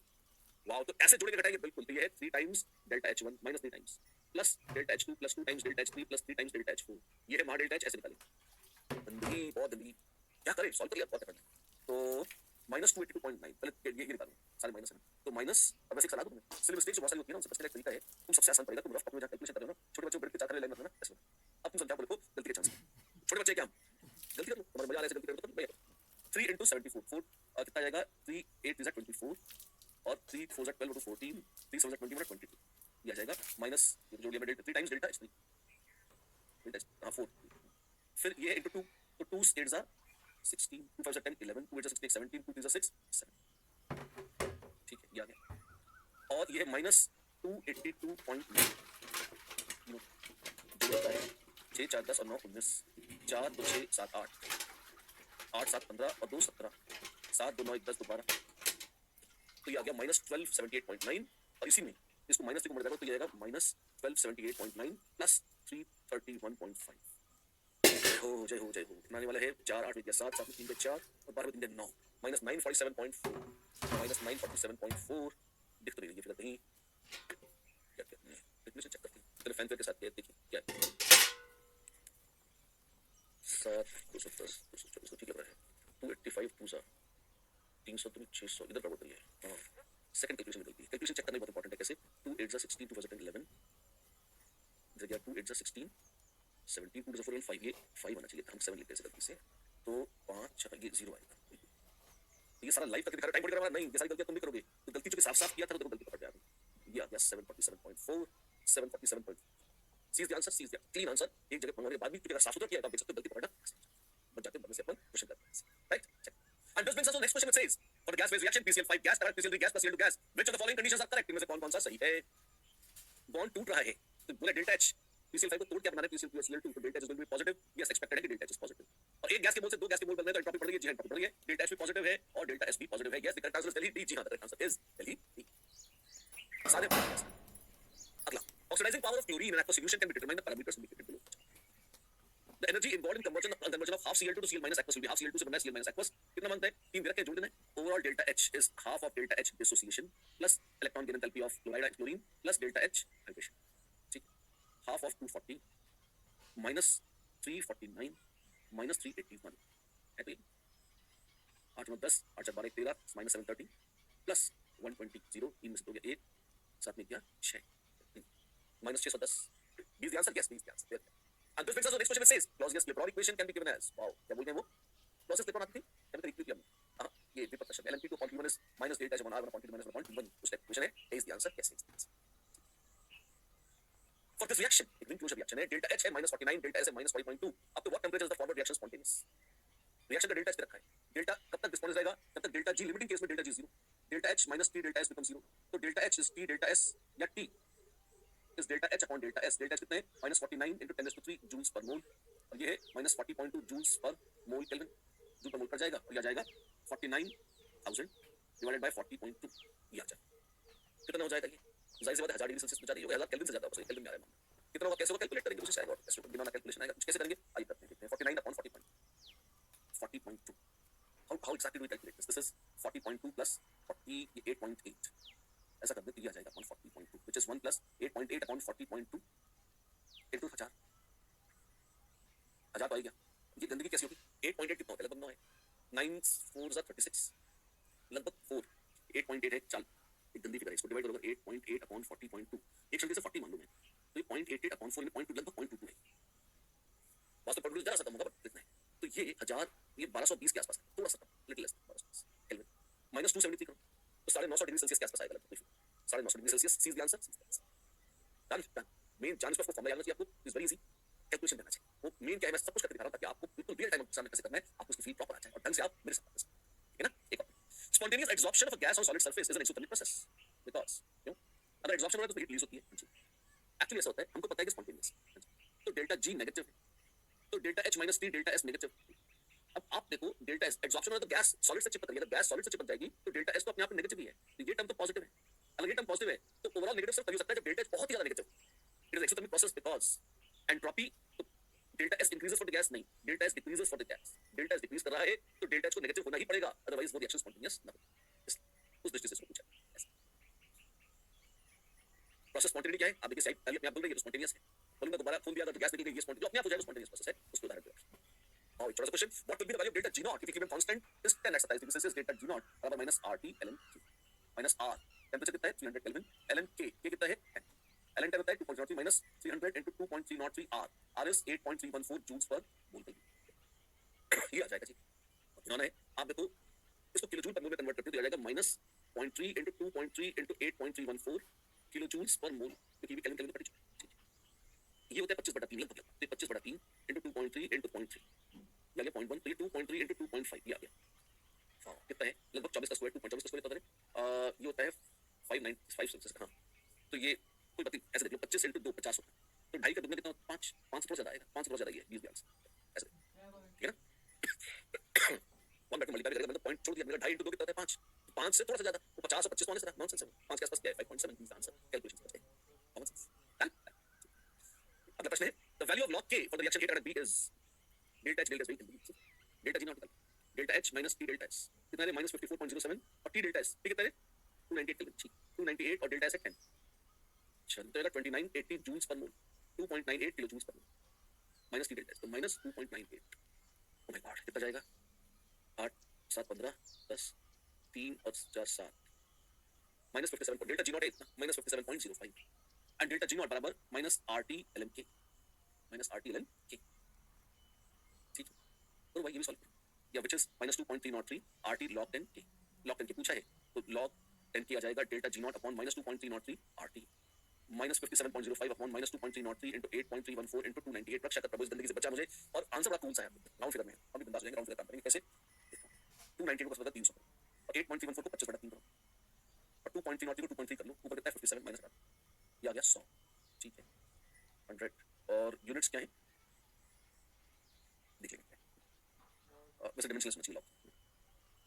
वाओ, तो ऐसे जोड़ेंगे घटाएंगे बिल्कुल, तो ये है 3 times delta H1 -3 times plus delta H2 plus 2 times delta H3 plus 3 times delta H4, ये है वहां डेल्टा H, ऐसे निकालेंगे। गंदगी बहुत गंदगी, क्या करें, सॉल्व करिए बहुत करना। तो -282.9, पहले ये निकालो, सारे माइनस है तो माइनस, अब वैसे एक सलाह दूं तुम्हें, सिर्फ मिस्टेक जो बहुत सारी होती है ना, उनसे बचने का एक तरीका है, तुम सबसे आसान पड़ेगा, तुम रफ में जाकर कैलकुलेशन कर रहे हो ना, छोटे बच्चों को चाहते हैं लाइन में ना ऐसे, अब तुम समझाओ बोले को गलती के चांस, छोटे बच्चे क्या गलती कर लो, तुम्हारे मजा आ रहा है गलती कर लो, तो भैया 3 × 74 4 कितना आएगा, 3 8 × 24 और 3 4 × 12 14, 3 7 × 21 22, ये आ जाएगा माइनस, ये जोड़ लिया मैं 3 टाइम्स डेल्टा H3 डेल्टा हां 4, फिर ये इनटू 2, तो 2 8 * 16, 2 5 * 10 11, 2 8 * 16 17, 2 3 * 6 7, ठीक है ये आ गया, और ये है -282.9, जो होता है 6 4 10 और 9 19, 4 2 6 7 8, 8 7 15 और 2 17, 7 2 9 1 10 2 12, तो ये आ गया -1278.9, और इसी में इसको -3 को मल्टीप्लाई करो तो ये आएगा -1278.9 प्लस 331.5। जय हो कितना आने वाला है, 4 8 में 7 7 में 3 में 4 और 12 में 3 में 9, -947.4 -947.4, दिख तो नहीं रही है फिगर कहीं, क्या कहते हैं कैलकुलेशन चेक करते हैं, चलो फैन के साथ देखिए क्या है, 7 210 224 ठीक लग रहा है, 285 2 300 600 इधर गड़बड़ करी है, हाँ सेकंड कैलकुलेशन निकलती है, कैलकुलेशन चेक करना बहुत इंपॉर्टेंट है, कैसे 2 8 * 16 2011, इधर गया 2 8 * 16 17, 2 4 5, ये 5 आना चाहिए था, हम 7 लिखते हैं गलती से, तो 5 ये 0 आएगा, तो ये सारा लाइव करके दिखा रहा, टाइम पड़ रहा नहीं, ये सारी गलतियां तुम भी करोगे, तो गलती चूंकि साफ किया था तो गलती पकड़ गया, ये आ गया 747.4 747. Sees the answer, sees the clean answer, एक जगह पंगा के बाद भी अगर साफ सुथरा किया तो आप देख सकते हो गलती पकड़ना बच जाते हैं, से अपन क्वेश्चन करते हैं, right check. And this brings us to the next question, it says for the gas phase reaction PCl5 gas correct PCl3 gas plus Cl2 gas, which of the following conditions are correct, इनमें से कौन-कौन सा सही है, बॉन्ड टूट रहा है तो बोले डेल्टा H, PCl5 को तोड़ क्या बना रहे PCl2 Cl2, तो delta H is going to be positive, yes expected है कि डेल्टा H इज पॉजिटिव, और एक गैस के मोल से दो गैस के मोल बन रहे हैं तो एंट्रोपी बढ़ गई, जी एंट्रोपी बढ़ गई, डेल्टा H भी पॉजिटिव है और डेल्टा S भी पॉजिटिव है, yes the correct answer is Delhi D, जी हां the correct answer is Delhi D, सारे। अगला, oxidising power of chlorine in aqueous solution can be determined by parameters indicated below. The energy involved in conversion of half Cl2 to Cl minus aqueous will be half Cl2 से बनना है Cl minus aqueous, कितना मांगता है, 3 दे रखे हैं जोड़ देना है, overall delta H is half of delta H dissociation plus electron gain enthalpy of chloride and chlorine plus delta H hydration, ठीक, half of 240 minus 349 minus 381 है, तो ये 8 9 10 8 4 12 13 minus 730 plus 120 0, 3 में से 2 गया 1, 7 में गया 6 minus 610, is the answer, yes is the answer there. And this brings us to the next question, it says Clausius-Clapeyron equation can be given as, wow क्या बोलते हैं वो, Clausius-Clapeyron आती थी केमिकल इक्विलिब्रियम, हां ये विपरीत शब्द Ln P2 upon Q1 is minus delta H upon R1 upon Q2 minus 1 upon Q1, उसका इक्वेशन है, is the answer, yes is the answer. For this reaction, एक ring closure reaction है, delta H है -49, delta S है -40.2, up to what temperature is the forward reaction spontaneous, reaction का delta इस पे रखा है, delta कब तक डिस्पोज रहेगा, जब तक delta G लिमिटिंग केस में delta G 0, delta H minus T delta S becomes 0, तो delta H is T delta S या T is delta H upon delta S, delta H कितना है -49 into 10⁻³ joules per mole, और ये है -40.2 joules per mole Kelvin, joule per mole पर जाएगा, और यह जाएगा 49,000 divided by 40.2, ये आ जाएगा, कितना हो जाएगा, ये जाहिर सी बात है 1000 डिग्री सेल्सियस में जा रही है, 1000 केल्विन से ज्यादा होगा, केल्विन में आ रहा है, कितना होगा कैसे होगा कैलकुलेट करेंगे, उसी से आएगा, और कैसे बिना कैलकुलेशन आएगा, कैसे करेंगे आइए करते हैं, देखते हैं 49 upon 40.2, how exactly do we calculate this, this is 40.2 plus 48.8, ऐसा करने के लिए आ जाएगा upon 40.2 which is 1 plus 8.8 upon 40.2 into 1000, 1000 तो आ गया, ये गंदगी कैसी होगी, 8.8 कितना होता है, लगभग 9 है, 9 4 36, लगभग 4, 8.8 है, चल एक गंदी फिगर है, इसको डिवाइड करोगे 8.8 अपॉन 40.2, एक शब्द से 40 मान लूं मैं, तो ये 0.88 अपॉन 4 में 0.2 लगभग 0.22 है। वास्तव में जरा सा कम होगा बट कितना है, तो ये 1000, ये 1220 के आसपास है, थोड़ा सा कम, लिटिल लेस 1220 केल्विन, माइनस 273 करो तो 950 डिग्री सेल्सियस के आसपास आएगा लगभग, 950 degree Celsius, sees the answer, done done. मेन जान इसको फॉर्मूला याद रखिए आपको, इज वेरी इजी, कैलकुलेशन करना चाहिए, वो मेन क्या है मैं सब कुछ करके दिखा रहा हूं ताकि आपको बिल्कुल रियल टाइम सामने कैसे करना है, आपको उसकी फील प्रॉपर आ जाए और ढंग से आप मेरे साथ कर सकें, ठीक है ना। एक और, spontaneous absorption of a gas on solid surface is an exothermic process, because क्यों, अगर एब्जॉर्प्शन हो रहा है तो हीट रिलीज होती है, एक्चुअली ऐसा होता है, हमको पता है कि स्पॉन्टेनियस, तो डेल्टा जी नेगेटिव है, तो delta H minus T delta S negative. अब आप देखो डेल्टा एस एब्जॉर्प्शन हो तो गैस सॉलिड से चिपक रही है, अगर गैस सॉलिड से चिपक जाएगी तो डेल्टा एस तो अपने आप में नेगेटिव ही है, तो ये टर्म तो पॉजिटिव है, अगर ये टर्म पॉजिटिव है तो ओवरऑल नेगेटिव सिर्फ तभी हो सकता है जब डेल्टा एच बहुत ही ज्यादा negative, it is exothermic process because entropy, तो delta S increases for the gas नहीं, delta S decreases for the gas, delta S decrease कर रहा है तो डेल्टा एच को नेगेटिव होना ही पड़ेगा, अदरवाइज वो रिएक्शन स्पॉन्टेनियस ना हो, उस दृष्टि से इसको पूछा प्रोसेस स्पॉन्टेनिटी क्या है, आप देखिए साइड पहले अपने आप बोल रहे हैं ये स्पॉन्टेनियस है, बोलूंगा दोबारा खून दिया तो गैस निकल गई, ये स्पॉन्टेनियस अपने आप हो जाएगा, स्पॉन्टेनियस प्रोसेस है, उसको उदाहरण दे रखिए। Now, it's a question. What will be the value of delta G naught if equilibrium constant is 10 at 27 degrees Celsius? Delta G naught बराबर minus RT ln Q minus R. Temperature कितना है 300 केल्विन, ln K कितना है 10, ln 10 होता है 2.03 minus 300 into 2.303 R. R is 8.314 joules per mole. ये आ जाएगा जी, इन्होंने आप देखो इसको किलो जूल पर मोल में कन्वर्ट करते तो आ जाएगा minus 0.3 into 2.3 into 8.314 kilo joules पर मोल, क्योंकि केल्विन केल्विन पर ये होता है 25/3 लगभग, तो 25/3 into 2.3 into 0.3 या 0.1, तो ये 2.3 into 2.5 ये आ गया, हाँ कितना है लगभग 24 का स्क्वायर, 2.24 का स्क्वायर होता है, ये होता है 595 सेल्सियस का, हाँ तो ये कोई बात नहीं, ऐसे देख लो 25 into 2 50 होता है, तो 2.5 का दुगना कितना, 5 5 से थोड़ा ज्यादा आएगा, 5 से थोड़ा ज्यादा, ये 20 ग्राम ऐसे, ठीक है ना। 1 बैक मल्टीप्लाई करेगा मतलब पॉइंट छोड़ दिया, मेरा 2.5 into 2 कितना होता है 5, 5 से थोड़ा सा ज्यादा, तो 50 और 25 होने से नॉनसेंस है, 5 के आसपास क्या है 5.7 इज द आंसर, कैलकुलेशन करते हैं, कॉमन सेंस। अगला प्रश्न है, the value of log k for the reaction A and B is delta H delta S delta G, delta G naught delta H minus T delta S कितना है minus 54.07 और T delta S T कितना है 298 केल्विन, 298 और डेल्टा S है 10, चलो तो 2980 जूल्स पर मोल, 2.98 किलो जूल्स पर mole minus T delta S तो minus 2.98, ओ माय गॉड कितना जाएगा 8 7 15 10 3 और 4 7 minus 57 डेल्टा G naught है इतना minus 57.05 and delta G naught बराबर minus RT ln K minus RT ln K, ठीक है, तो भाई ये भी सॉल्व करो, या which is minus 2.303 RT log 10 K, log 10 K पूछा है तो log 10 K आ जाएगा delta G naught upon minus 2.303 RT minus 57.05 upon minus 2.303 into 8.314 into 298, रक्षा कर प्रभु इस गंदगी से बचा मुझे, और आंसर बड़ा कूल सा है, राउंड फिगर में हम भी बिंदास हो जाएंगे, राउंड फिगर काम करेंगे कैसे, 298 को 300 करो और 8.314 को 25/3 करो और 2.303 को 2.3 कर लो, ऊपर कितना है 57 माइनस कर, ये आ गया 100, ठीक है 100 और यूनिट्स क्या है देख लेंगे, वैसे डिमेंशनलेस में चाहिए लॉग,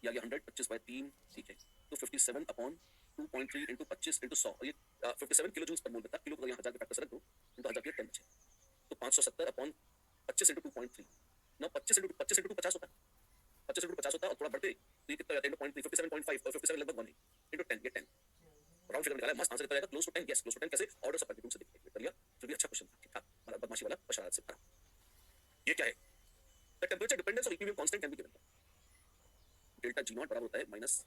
ये आ गया 100 25/3, ठीक है, तो 57 अपॉन 2.3 into 25 into 100 और ये 57 किलो जूल्स पर मोल, बता किलो को यहाँ 1000 के फैक्टर से रख दो तो 1000 के 10 बचे, तो 570 अपॉन 25 into 2.3 ना 25 into 50 होता है, 25 into 50 होता है और थोड़ा बढ़ते तो ये कितना हो जाता है 0.3 57.5 और 57 लगभग 1 into 10 ये 10 राउंड फिगर निकाला, मस्त आंसर कितना आएगा close to 10, yes close to 10 कैसे, ऑर्डर सब मैग्नीट्यूड से देखिए कर लिया, जो भी अच्छा क्वेश्चन था, ठीक ठाक, मतलब बदमाशी वाला शरारत से भरा, ये क्या है, the temperature dependence of equilibrium constant can be given, delta G naught बराबर होता है माइनस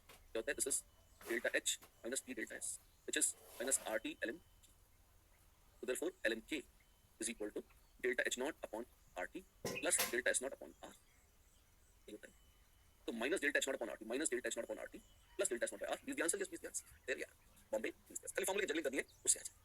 क्या होता है, this is delta H minus T delta S which is minus RT ln K, so therefore ln K is equal to delta H naught upon RT plus delta S naught upon R, ये होता है, तो minus delta H naught upon RT minus delta H naught upon RT plus delta S naught by R, is the answer, yes, is the answer, there you are, Bombay, खाली फॉर्मूले की जगलिंग करनी है उससे आ जाए।